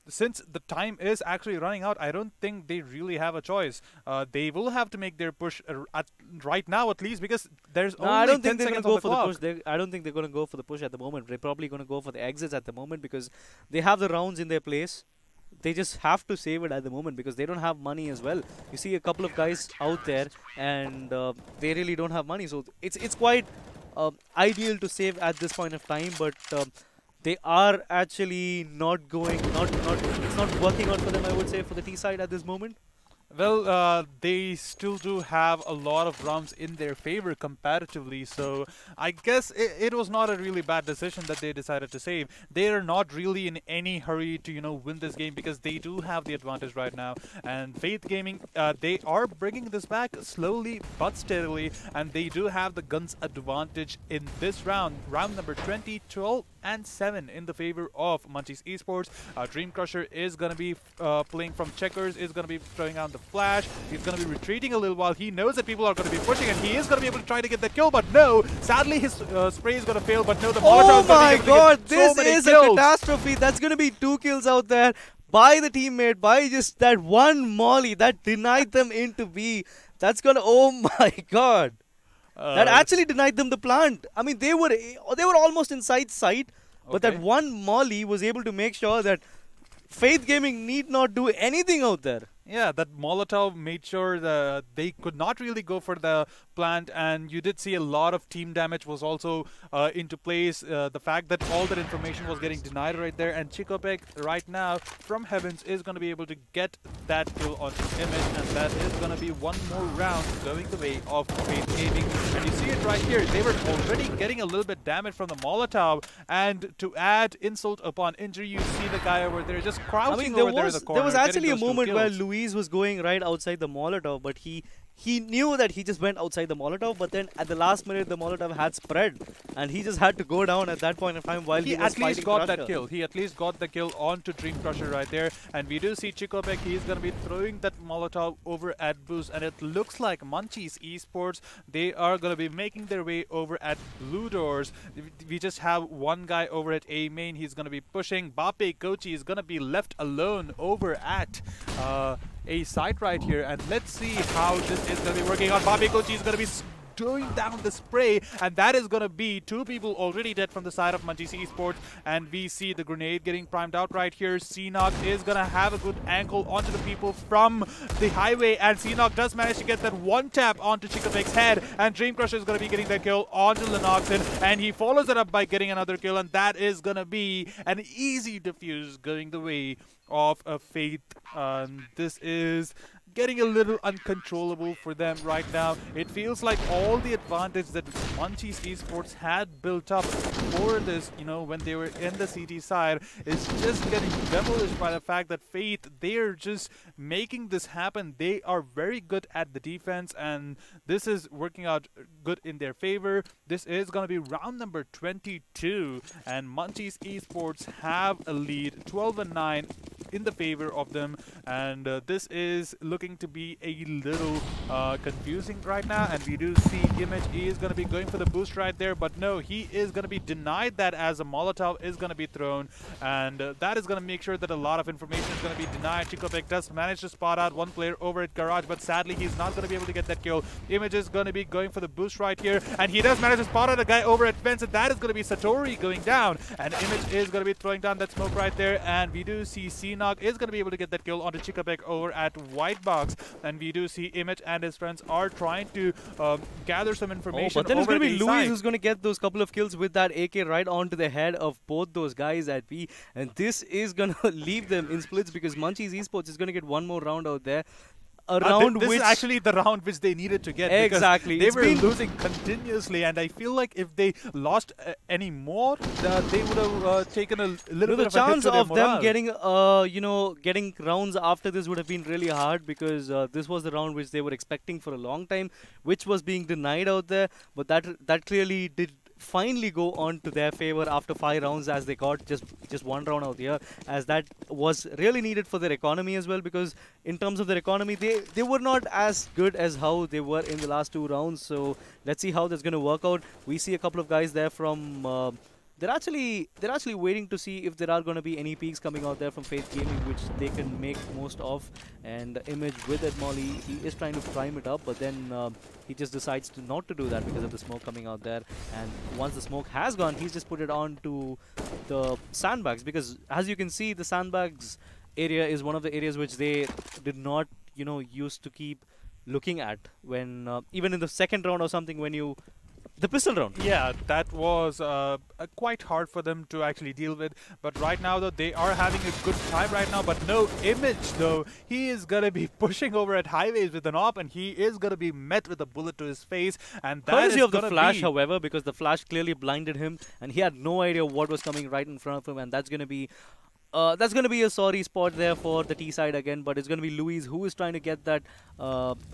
since the time is actually running out, I don't think they really have a choice. They will have to make their push right now, at least, because there's only 10 seconds on the clock. I don't think they're going to go for the push at the moment. They're probably going to go for the exits at the moment, because they have the rounds in their place. They just have to save it at the moment, because they don't have money as well. You see a couple of guys out there, and they really don't have money. So it's quite ideal to save at this point of time, but they are actually not going. It's not working out for them, I would say, for the T side at this moment. Well, they still do have a lot of rounds in their favor comparatively, so I guess it was not a really bad decision that they decided to save. They are not really in any hurry to, win this game, because they do have the advantage right now. And Faith Gaming, they are bringing this back slowly but steadily, and they do have the guns advantage in this round. Round number 20, 12 and 7 in the favor of Munchies Esports. Dream Crusher is going to be playing from checkers, is going to be throwing out the flash. He's going to be retreating a little while. He knows that people are going to be pushing, and he is going to be able to try to get that kill, but no, sadly his spray is going to fail, but no, the Molotov Oh my god, this is a kills. catastrophe. That's going to be 2 kills out there by the teammate, by just that one molly that denied them into B. That's going to, oh my god. That actually denied them the plant. I mean, they were almost inside sight, but that one molly was able to make sure that Faith Gaming need not do anything out there. Yeah, that Molotov made sure that they could not really go for the plant, and you did see a lot of team damage was also into place. The fact that all that information was getting denied right there, and Chikopek right now from Heavens is going to be able to get that kill on Image, and that is going to be one more round going the way of Faith Gaming. And you see it right here, they were already getting a little bit damage from the Molotov, and to add insult upon injury, you see the guy over there just crouching over there in the corner. There was actually a moment where Luis was going right outside the Molotov, but he he knew that he just went outside the Molotov, but then at the last minute the Molotov had spread, and he just had to go down at that point in time while he was at least fighting got Crusher. that kill. He at least got the kill onto Dream Crusher right there. And we do see Chikopek, he's going to be throwing that Molotov over at Boost. And it looks like Munchies Esports, they are going to be making their way over at Blue Doors. We just have one guy over at A main. He's going to be pushing. Bape Kochi is going to be left alone over at a site right here. And let's see how this is going to be working out. Bape Kochi is going to be throwing down the spray, and that is going to be 2 people already dead from the side of Munchies Esports. And we see the grenade getting primed out right here. Cnock is going to have a good angle onto the people from the highway, and Cnock does manage to get that one tap onto Chikopek's head, and Dream Crusher is going to be getting that kill onto Lenoxin, and he follows it up by getting another kill, and that is going to be an easy defuse going the way of a Faith. This is getting a little uncontrollable for them right now. It feels like all the advantage that Munchies Esports had built up for this, you know, when they were in the CT side, is just getting demolished by the fact that Faith, they're just making this happen. They are very good at the defense, and this is working out good in their favor. This is going to be round number 22, and Munchies Esports have a lead 12-9 in the favor of them, and this is looking to be a little confusing right now. And we do see Image is going to be going for the boost right there, but no, he is going to be denied that as a Molotov is going to be thrown, and that is going to make sure that a lot of information is going to be denied. Chikopek does manage to spot out one player over at Garage, but sadly he's not going to be able to get that kill. Image is going to be going for the boost right here, and he does manage to spot out a guy over at Fence, and that is going to be Satori going down, and Image is going to be throwing down that smoke right there. And we do see Cnock is going to be able to get that kill onto Chikopek over at White Box, and we do see Image and his friends are trying to gather some information. But then it's over going to be at Louis side. who's going to get those couple of kills with that AK right onto the head of both those guys at B, and this is going to leave them in splits because Munchies Esports is going to get one more round out there. A round this which is actually the round which they needed to get. Exactly. Because they were losing continuously, and I feel like if they lost any more, they would have taken a little bit of a hit chance to their of them morale. getting getting rounds after this would have been really hard, because this was the round which they were expecting for a long time, which was being denied out there. But that clearly did finally go on to their favor after 5 rounds, as they got just one round out here, as that was really needed for their economy as well, because in terms of their economy they were not as good as how they were in the last 2 rounds. So let's see how that's going to work out. We see a couple of guys there from they're actually waiting to see if there are going to be any peaks coming out there from Faith Gaming, which they can make most of. And Image with Edmolly, he is trying to prime it up, but then he just decides not to do that because of the smoke coming out there. And once the smoke has gone, he's just put it on to the sandbags, because as you can see, the sandbags area is one of the areas which they did not, used to keep looking at when even in the second round or something, when you the pistol round. Yeah, that was quite hard for them to actually deal with. But right now, though, they are having a good time right now. But no, Image, though, he is going to be pushing over at highways with an op, and he is going to be met with a bullet to his face. And that Courtesy is of the flash, be however, because the flash clearly blinded him, and he had no idea what was coming right in front of him, and that's going to be a sorry spot there for the T side again, but it's going to be Louis who is trying to get that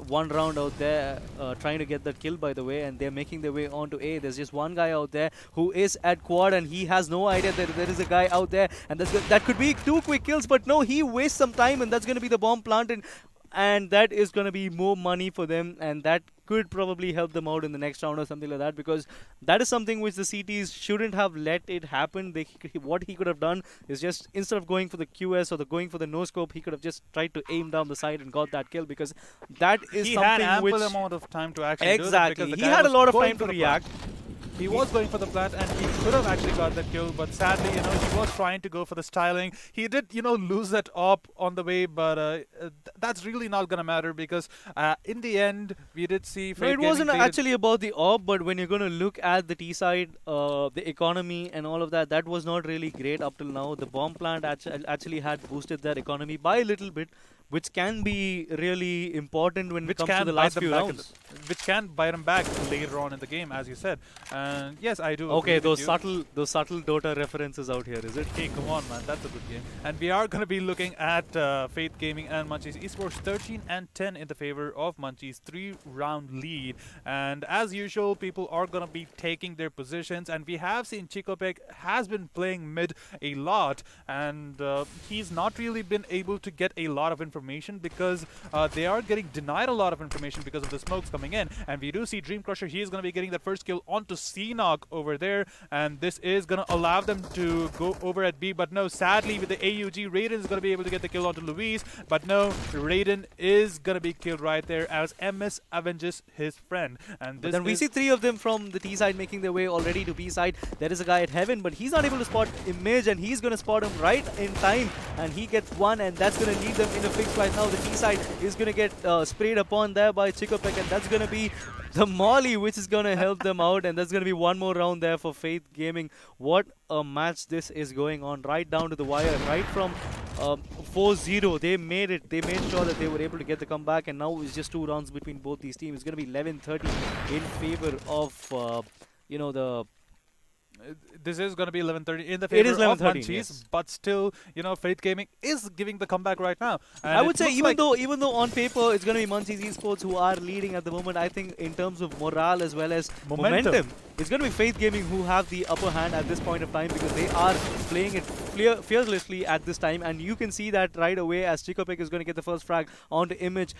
one round out there, trying to get that kill, by the way, and they're making their way on to A. There's just one guy out there who is at quad, and he has no idea that there is a guy out there, and that could be 2 quick kills, but no, he wastes some time, and that's going to be the bomb planted, and that is going to be more money for them, and that could probably help them out in the next round or something like that, because that is something which the CTs shouldn't have let it happen. What he could have done is just, instead of going for the QS or going for the no scope, he could have just tried to aim down the side and got that kill, because that is he something had ample which amount of time to actually do that, exactly because he had a lot of time to react. He was going for the plant, and he could have actually got that kill, but sadly, he was trying to go for the styling. He did, lose that op on the way, but that's really not going to matter, because in the end, we did see... No, it wasn't actually about the op, but when you're going to look at the T side, the economy and all of that, that was not really great up till now. The bomb plant actually had boosted their economy by a little bit, which can be really important when it comes to the bite last them few back rounds. which can bite them back later on in the game, as you said. And yes, I do. Okay, agree with those subtle Dota references out here, is it? Hey, come on, man. That's a good game. And we are going to be looking at Faith Gaming and Munchies Esports 13 and 10 in the favor of Munchies' 3-round lead. And as usual, people are going to be taking their positions. And we have seen Chikopek has been playing mid a lot. And he's not really been able to get a lot of information because they are getting denied a lot of information because of the smokes coming in. And we do see Dream Crusher. He is going to be getting that first kill onto CNOC over there. And this is going to allow them to go over at B. But no, sadly, with the AUG, Raiden is going to be able to get the kill onto Luis. But no, Raiden is going to be killed right there as MS avenges his friend. And this But then we see 3 of them from the T side making their way already to B side. There is a guy at Heaven, but he's not able to spot Image, and he's going to spot him right in time. And he gets 1, and that's going to leave them in a fix right now. The T side is going to get sprayed upon there by Chikopek, and that's going to be the Molly, which is going to help them out. And that's going to be one more round there for Faith Gaming. What a match this is going on, right down to the wire, right from 4-0. They made it. They made sure that they were able to get the comeback, and now it's just 2 rounds between both these teams. It's going to be 11-30 in favor of, you know, the... This is going to be 11:30 in the favor of Munchies, yes. but still, you know, Faith Gaming is giving the comeback right now. And I would say even though on paper it's going to be Munchies Esports who are leading at the moment, I think in terms of morale as well as momentum, it's going to be Faith Gaming who have the upper hand at this point of time, because they are playing it fearlessly at this time. And you can see that right away as Chikopek is going to get the first frag onto Image,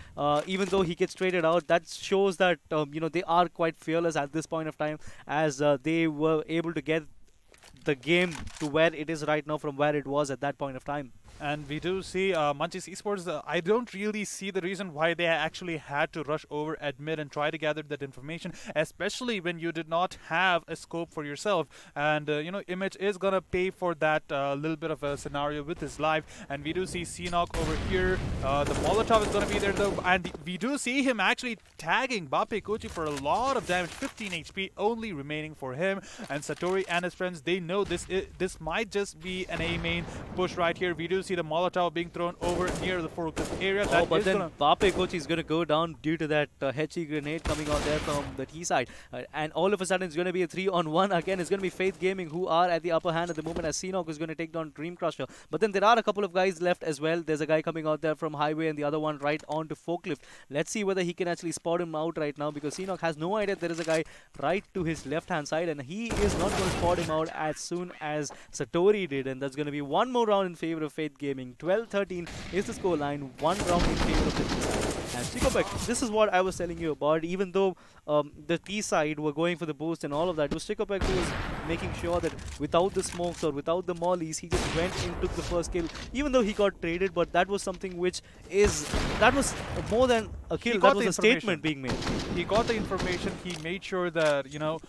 even though he gets traded out. That shows that you know, they are quite fearless at this point of time, as they were able to get the game to where it is right now from where it was at that point of time. And we do see Munchies Esports, I don't really see the reason why they actually had to rush over at mid and try to gather that information, especially when you did not have a scope for yourself. And, you know, Image is going to pay for that little bit of a scenario with his life. And we do see CNOC over here. The Molotov is going to be there, though. And we do see him actually tagging Bape Kochi for a lot of damage, 15 HP only remaining for him. And Satori and his friends, they know this might just be an A main push right here. We do see the Molotov being thrown over near the forklift area. But then Bape Kochi is going to go down due to that HE grenade coming out there from the T side. And all of a sudden it's going to be a 3-on-1. Again, it's going to be Faith Gaming who are at the upper hand at the moment, as CNOC is going to take down Dream Crusher. But then there are a couple of guys left as well. There's a guy coming out there from Highway and the other one right onto forklift. Let's see whether he can actually spot him out right now, because CNOC has no idea there is a guy right to his left hand side, and he is not going to spot him out as soon as Satori did. And that's going to be one more round in favor of Faith Gaming. 12-13 is the scoreline, 1 round in favor of the T side. And Chikopek, this is what I was telling you about. Even though the T side were going for the boost and all of that, it was Chikopek who was making sure that without the smokes or without the mollies, he just went and took the first kill. Even though he got traded, but that was something which that was more than a kill. That was a statement being made. He got the information. He made sure that, you know,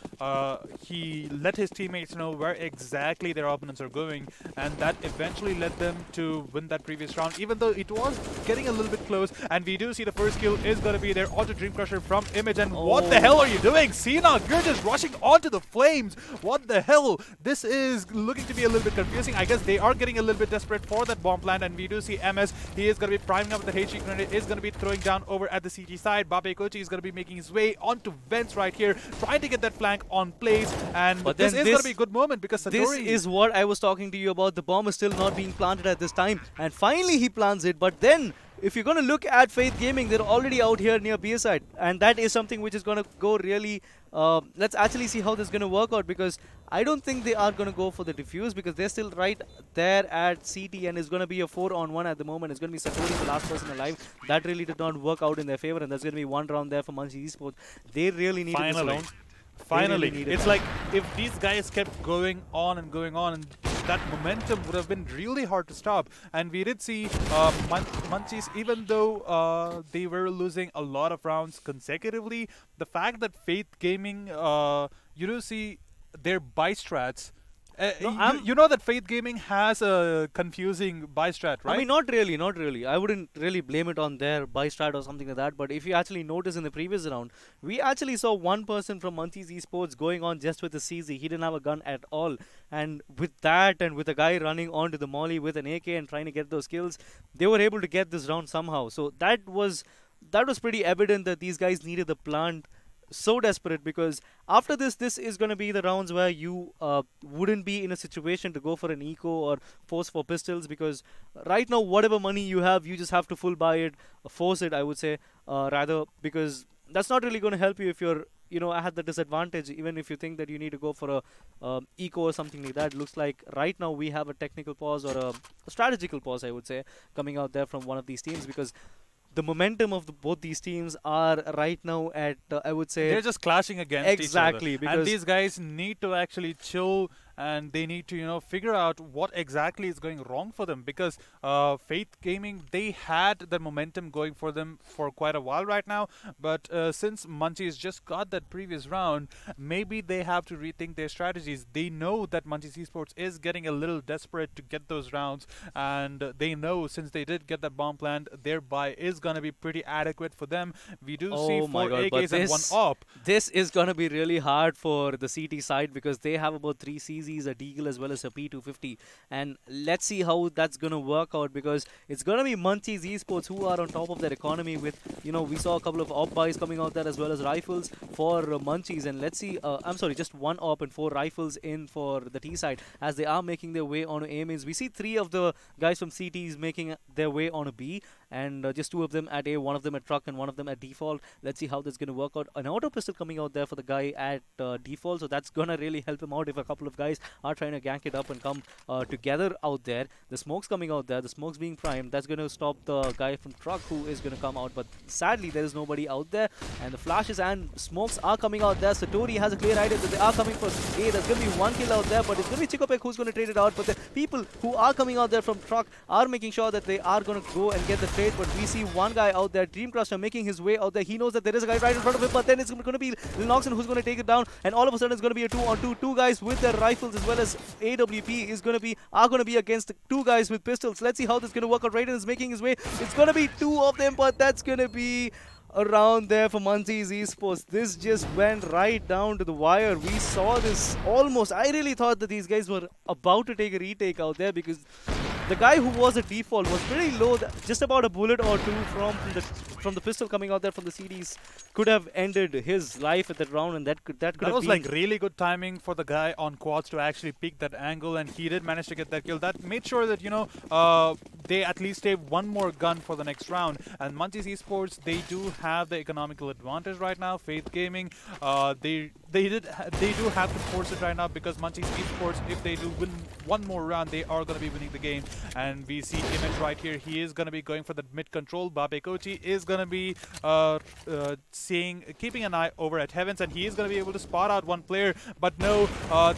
he let his teammates know where exactly their opponents are going, and that eventually led them to win that previous round, even though it was getting a little bit close. And we do see the first kill is going to be there onto Dream Crusher from Image. And what the hell are you doing, CNOC? You're just rushing onto the flames. What the hell? This is looking to be a little bit confusing. I guess they are getting a little bit desperate for that bomb plant. And we do see MS. He is going to be priming up with the HE grenade. Is going to be throwing down over at the CT side. Bape Kochi is going to be making his way onto vents right here, trying to get that flank on place. And this is going to be a good moment, because Satori... This is what I was talking to you about. The bomb is still not being planted at this time. And finally he plants it. But then, if you're going to look at Faith Gaming, they're already out here near B side. And that is something which is going to go really... let's actually see how this is going to work out, because I don't think they are going to go for the defuse, because they're still right there at CT, and it's going to be a 4-on-1 at the moment. It's going to be Satori, the last person alive. That really did not work out in their favor, and there's going to be 1 round there for Munchies Esports. They really needed this round. Finally, really it's like if these guys kept going on, and that momentum would have been really hard to stop. And we did see Munchies, even though they were losing a lot of rounds consecutively, the fact that Faith Gaming, you do see their buy strats No, You know that Faith Gaming has a confusing buy strat, right? I mean, not really, not really. I wouldn't really blame it on their buy strat or something like that. But if you actually notice in the previous round, we actually saw one person from Munchies Esports going on just with a CZ. He didn't have a gun at all. And with that, and with a guy running onto the molly with an AK and trying to get those kills, they were able to get this round somehow. So that was pretty evident that these guys needed the plant so desperate, because after this is going to be the rounds where you wouldn't be in a situation to go for an eco or force for pistols, because right now whatever money you have, you just have to full buy it, force it, I would say, rather, because that's not really going to help you if you're at the disadvantage. Even if you think that you need to go for a eco or something like that, looks like right now we have a technical pause or a strategical pause, I would say, coming out there from one of these teams, because the momentum of both these teams are right now at, I would say, they're just clashing against exactly, each other. because And these guys need to actually chill, and they need to figure out what exactly is going wrong for them, because Faith Gaming, they had the momentum going for them for quite a while right now, but since Munchies just got that previous round, maybe they have to rethink their strategies. They know that Munchies Esports is getting a little desperate to get those rounds, and they know since they did get that bomb plant, their buy is going to be pretty adequate for them. We do see oh my 4 god, but AKs and 1 op. this is going to be really hard for the CT side, because they have about 3 CZs, a Deagle as well as a P250, and let's see how that's going to work out, because it's going to be Munchies Esports who are on top of their economy with, we saw a couple of op buys coming out there as well as rifles for Munchies, and let's see, I'm sorry, just 1 op and 4 rifles in for the T side as they are making their way on A mains. We see 3 of the guys from CTs making their way on a B, and just 2 of them at A, 1 of them at truck and 1 of them at default. Let's see how that's going to work out. An auto pistol coming out there for the guy at default, so that's going to really help him out if a couple of guys are trying to gank it up and come together out there. The smoke's coming out there, the smoke's being primed. That's going to stop the guy from truck who is going to come out, but sadly there is nobody out there, and the flashes and smokes are coming out there. Satori has a clear idea that they are coming for A. There's going to be 1 kill out there, but it's going to be Chikopek who's going to trade it out, but the people who are coming out there from truck are making sure that they are going to go and get the trade. But we see one guy out there, Dream Crusher, making his way out there. He knows that there is a guy right in front of him, but then it's going to be Linoxen who's going to take it down, and all of a sudden it's going to be a 2-on-2. 2 guys with their rifles as well as AWP are going to be against 2 guys with pistols. Let's see how this is going to work out. Raiden is making his way. It's going to be 2 of them, but that's going to be around there for Munchies Esports. This just went right down to the wire. We saw this almost. I really thought that these guys were about to take a retake out there, because the guy who was at default was pretty low. Just about a bullet or 2 from the pistol coming out there from the CDs could have ended his life at that round, and that could have That was been like really good timing for the guy on quads to actually peek that angle, and he did manage to get that kill. That made sure that they at least save 1 more gun for the next round. And Munchies Esports, they do have the economical advantage right now. Faith Gaming, they do have to force it right now, because Munchies Esports, if they do win 1 more round, they are going to be winning the game. And we see Image right here. He is going to be going for the mid control. Babe Kochi is going to be keeping an eye over at Heavens, and he is going to be able to spot out 1 player. But no,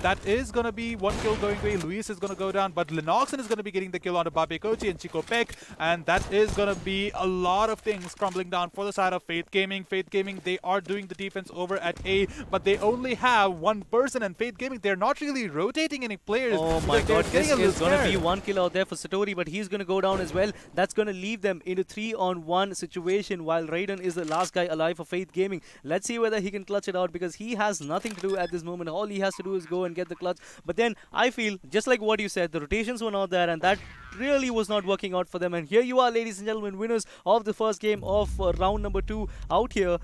that is going to be 1 kill going away. Luis is going to go down, but Linoxen is going to be getting the kill onto Babe Kochi and Chico Peck, and that is going to be a lot of things crumbling down for the side of Faith Gaming. Faith Gaming, they are doing the defense over at A, but they only have 1 person, and Faith Gaming, they're not really rotating any players. oh my god, this is going to be 1 kill out there for Satori, but he's going to go down as well. That's going to leave them in a 3-on-1 situation, while Raiden is the last guy alive for Faith Gaming. Let's see whether he can clutch it out, because he has nothing to do at this moment. All he has to do is go and get the clutch. But then I feel, just like what you said, the rotations were not there, and that really was not working out for them. And here you are, ladies and gentlemen, winners of the first game of round number 2 out here.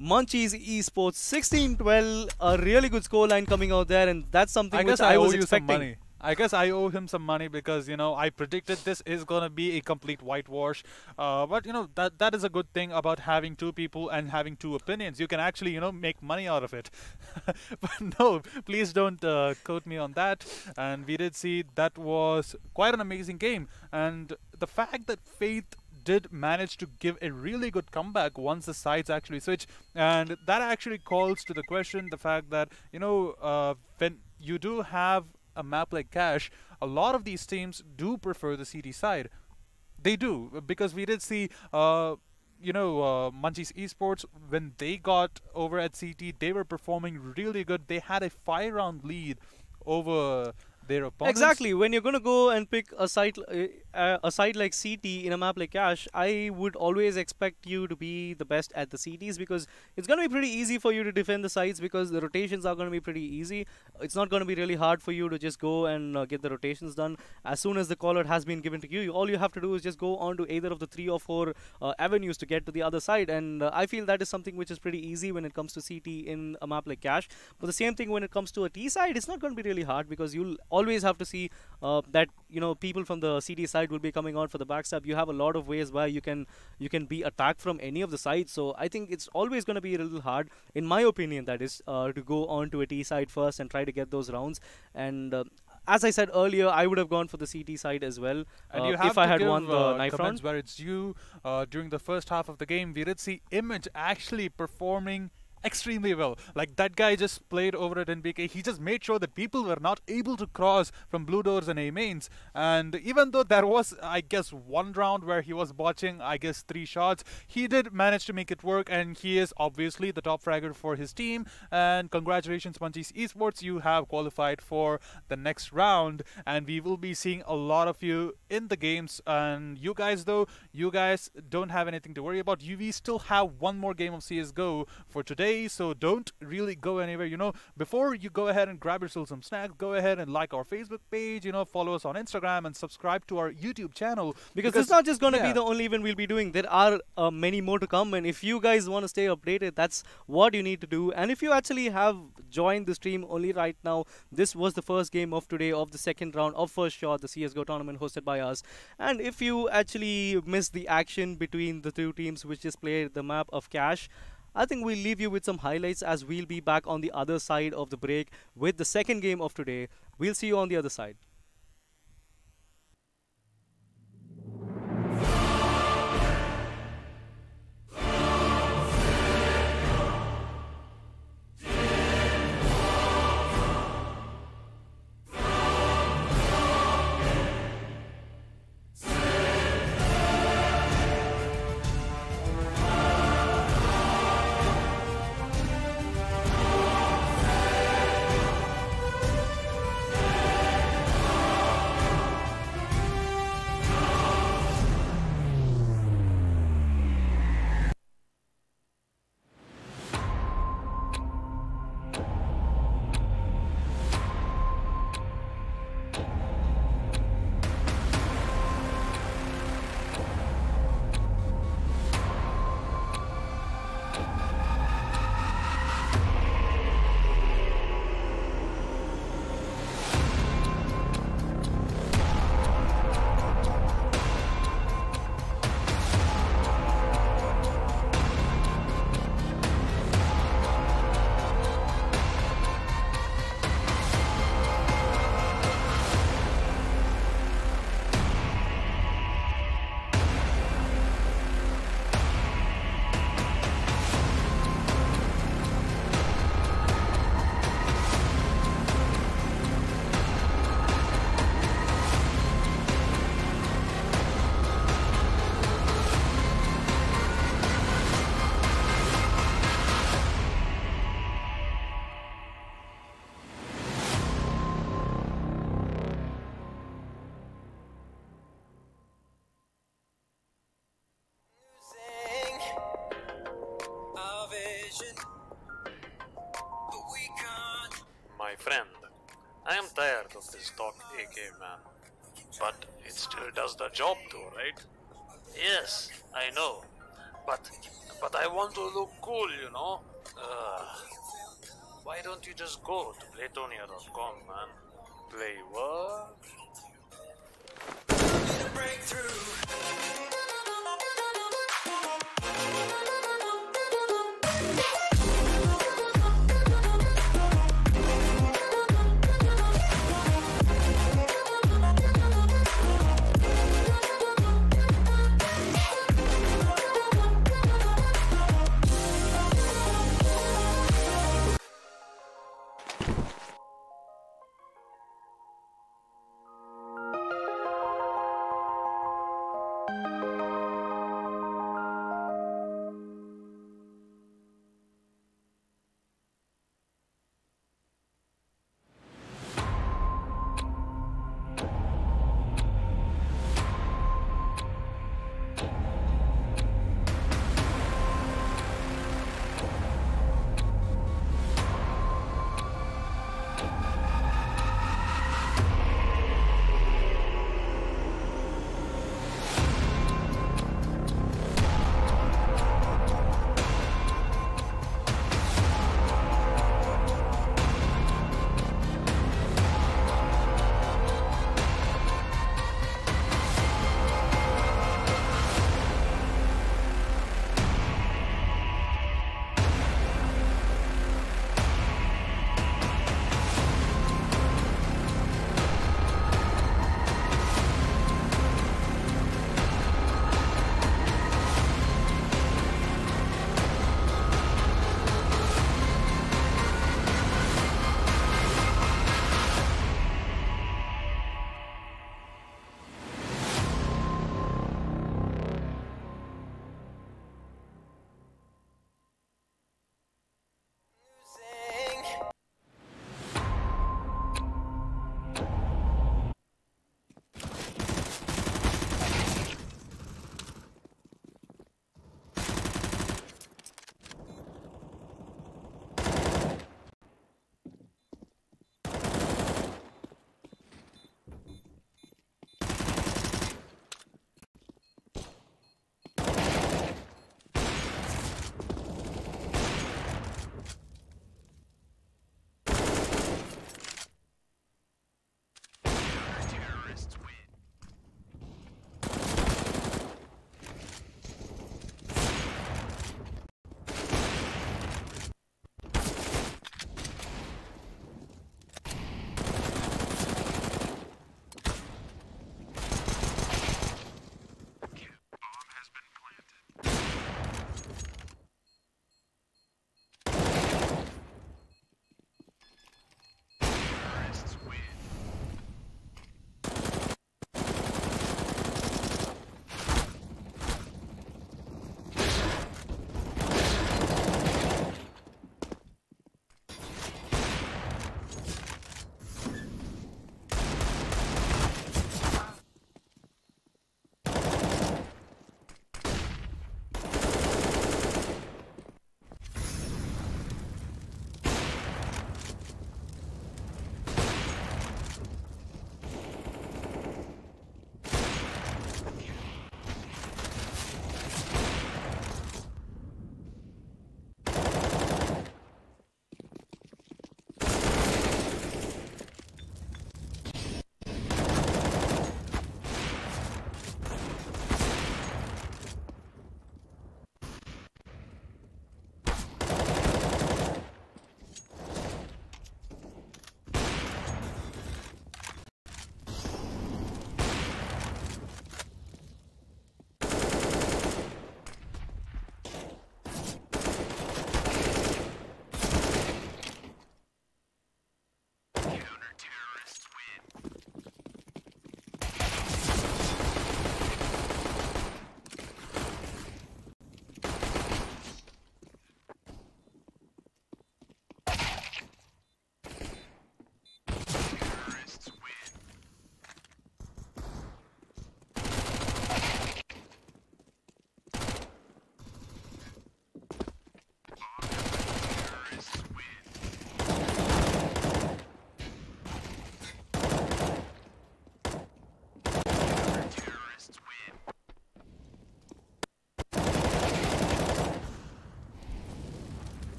Munchies Esports 16-12, a really good scoreline coming out there, and that's something which I was expecting. I guess I owe him some money, because I predicted this is gonna be a complete whitewash. But that is a good thing about having 2 people and having 2 opinions. You can actually make money out of it. But no, please don't quote me on that. And we did see that was quite an amazing game, and the fact that Faith did manage to give a really good comeback once the sides actually switch, and that actually calls to the question the fact that when you do have a map like Cash, a lot of these teams do prefer the CT side. They do, because we did see Munchies Esports, when they got over at CT, they were performing really good. They had a 5-round lead over their opponents. Exactly. When you're going to go and pick a site like CT in a map like Cash, I would always expect you to be the best at the CTs, because it's going to be pretty easy for you to defend the sites, because the rotations are going to be pretty easy. It's not going to be really hard for you to just go and get the rotations done. As soon as the call out has been given to you, all you have to do is just go on to either of the 3 or 4 avenues to get to the other side. And I feel that is something which is pretty easy when it comes to CT in a map like Cash. But the same thing when it comes to a T side, it's not going to be really hard, because you'll always have to see that people from the CT side will be coming on for the backstab. You have a lot of ways where you can be attacked from any of the sides. So I think it's always going to be a little hard, in my opinion, that is, to go on to a T side first and try to get those rounds. And as I said earlier, I would have gone for the CT side as well And you have if I to had give won the knife comments round. where it's you. During the first half of the game, we did see Image actually performing extremely well. Like, that guy just played over at NBK. He just made sure that people were not able to cross from blue doors and A mains. And even though there was, I guess, one round where he was botching, I guess, 3 shots, he did manage to make it work, and he is obviously the top fragger for his team. And congratulations, Munchies Esports, you have qualified for the next round, and we will be seeing a lot of you in the games. And you guys, though, you guys don't have anything to worry about. We still have one more game of CSGO for today, so don't really go anywhere. Before you go ahead and grab yourself some snacks, go ahead and like our Facebook page, follow us on Instagram, and subscribe to our YouTube channel. Because it's not just going to be yeah. the only event we'll be doing. There are many more to come, and if you guys want to stay updated, that's what you need to do. And if you actually have joined the stream only right now, this was the first game of today of the second round of First Shot, the CSGO tournament hosted by us. And if you actually missed the action between the 2 teams which just played the map of Cash, I think we'll leave you with some highlights, as we'll be back on the other side of the break with the second game of today. We'll see you on the other side. My friend, I am tired of this talk, AK man. But it still does the job too, right? Yes, I know. But I want to look cool. Why don't you just go to Playtonia.com, man? Play what?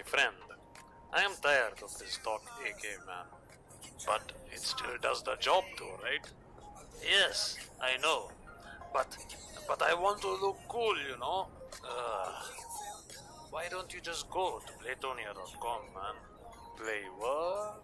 friend. I am tired of this talk, AK man. But it still does the job too, right? Yes, I know. But I want to look cool, you know? Why don't you just go to Playtonia.com, man? Play what?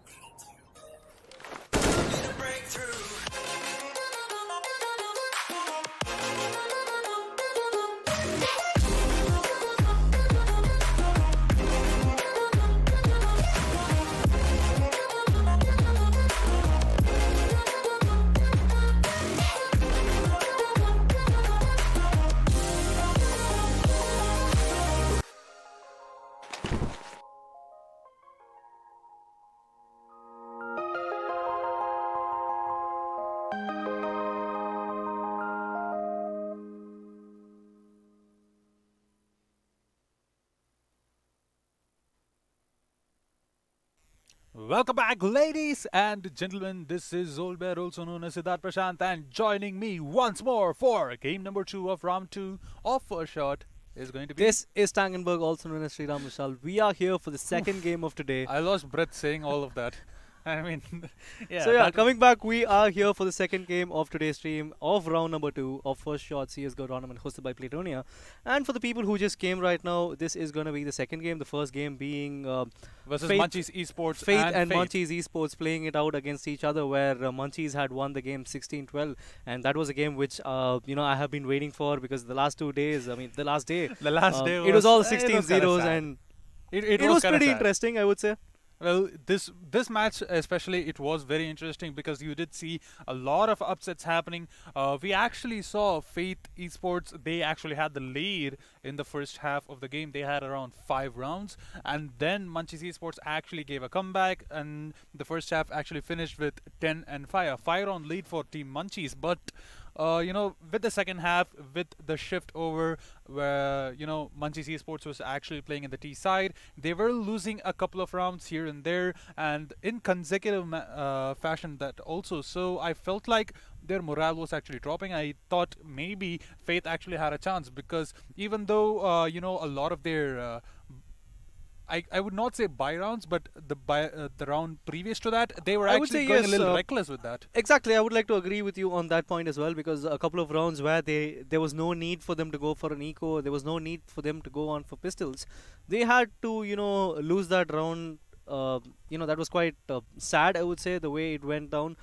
Welcome back, ladies and gentlemen. This is Zolbear, also known as Siddharth Prashant, and joining me once more for game number 2 of round 2 of First Shot is going to be... This is Tangenberg, also known as Sriram Vishal. We are here for the second game of today. I lost breath saying all of that. I mean, yeah. So yeah, coming back, we are here for the second game of today's stream of round number 2 of First Shot CSGO tournament hosted by Playtonia. And for the people who just came right now, this is going to be the second game. The first game being versus Faith, Munchies Esports and Munchies Esports playing it out against each other, where Munchies had won the game 16-12, and that was a game which you know, I have been waiting for, because the last 2 days, I mean the last day, day it was all 16-0s, and it was pretty interesting, I would say. Well, this match especially, it was very interesting because you did see a lot of upsets happening. We actually saw Faith Esports, they actually had the lead in the first half of the game. They had around 5 rounds, and then Munchies Esports actually gave a comeback, and the first half actually finished with 10-5, a 5-round lead for Team Munchies. But you know, with the second half, with the shift over where, you know, Munchies Esports was actually playing in the T side, they were losing a couple of rounds here and there, and in consecutive fashion that also. So I felt like their morale was actually dropping. I thought maybe Faith actually had a chance, because even though, you know, a lot of their I would not say buy rounds, but the round previous to that, they were actually going a little reckless with that. Exactly, I would like to agree with you on that point as well, because a couple of rounds where there was no need for them to go for an eco, there was no need for them to go on for pistols. They had to, you know, lose that round. You know, that was quite sad, I would say, the way it went down.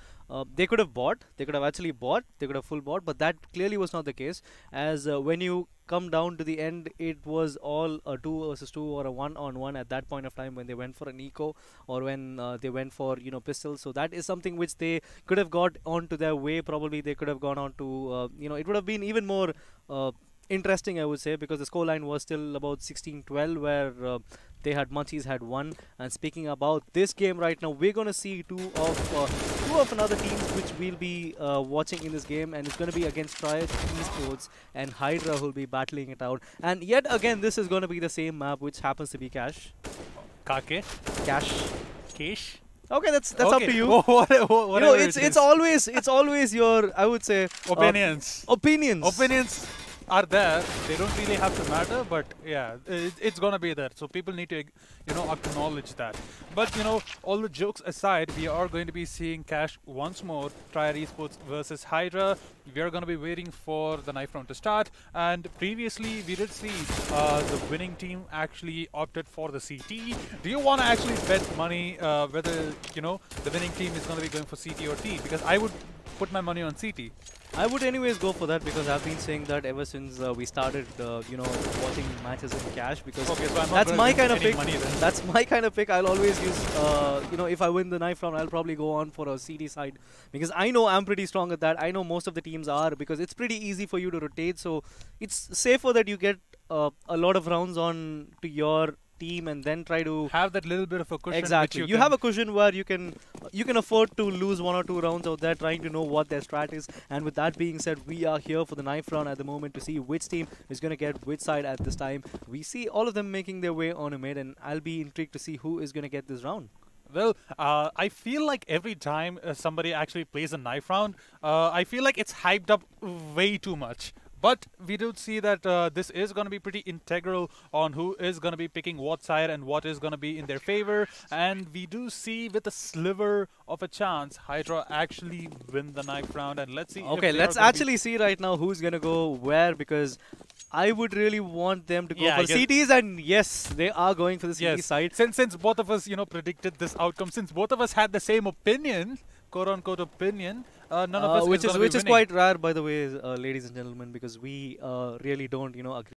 They could have bought, they could have actually bought, they could have full bought, but that clearly was not the case, as when you come down to the end, it was all a 2 versus 2 or a 1-on-1 at that point of time, when they went for an eco or when they went for, you know, pistols. So that is something which they could have got onto their way. Probably they could have gone on to, you know, it would have been even more interesting, I would say, because the scoreline was still about 16-12, where they had Munchies had won. And speaking about this game right now, we're going to see two of another teams which we'll be watching in this game, and it's going to be against Triad Esports and Hydra, who'll be battling it out. And yet again, this is going to be the same map, which happens to be Cash. Kake? Cash. Cash? Okay, that's okay. Up to you. What you know, it's always your, I would say, opinions. Opinions are there. They don't really have to matter, but yeah, it's gonna be there. So people need to, you know, acknowledge that. But you know, all the jokes aside, we are going to be seeing Cash once more. Triad Esports versus Hydra. We are going to be waiting for the knife round to start. And previously, we did see the winning team actually opted for the CT. Do you want to actually bet money whether, you know, the winning team is going to be going for CT or T? Because I would put my money on CT. I would anyways go for that, because I've been saying that ever since we started, you know, watching matches in Cash, because okay, so that's my kind of pick. That's my kind of pick. I'll always use, you know, if I win the knife round, I'll probably go on for a CD side, because I know I'm pretty strong at that. I know most of the teams are, because it's pretty easy for you to rotate. So it's safer that you get a lot of rounds on to your team and then try to have that little bit of a cushion. Exactly, you have a cushion where you can afford to lose 1 or 2 rounds out there, trying to know what their strat is. And with that being said, we are here for the knife round at the moment to see which team is going to get which side at this time. We see all of them making their way on a mid, and I'll be intrigued to see who is going to get this round. Well, I feel like every time somebody actually plays a knife round, I feel like it's hyped up way too much. But we do see that this is going to be pretty integral on who is going to be picking what side and what is going to be in their favor. And we do see with a sliver of a chance, Hydra actually win the knife round. And let's see. Okay, if they let's are gonna actually see right now who's gonna go where, because I would really want them to go Yeah, I for guess- CTs, and yes, they are going for the CT side. Since both of us, predicted this outcome, since both of us had the same opinion, quote unquote opinion, none of us which is is gonna be winning. quite rare, by the way, ladies and gentlemen, because we really don't agree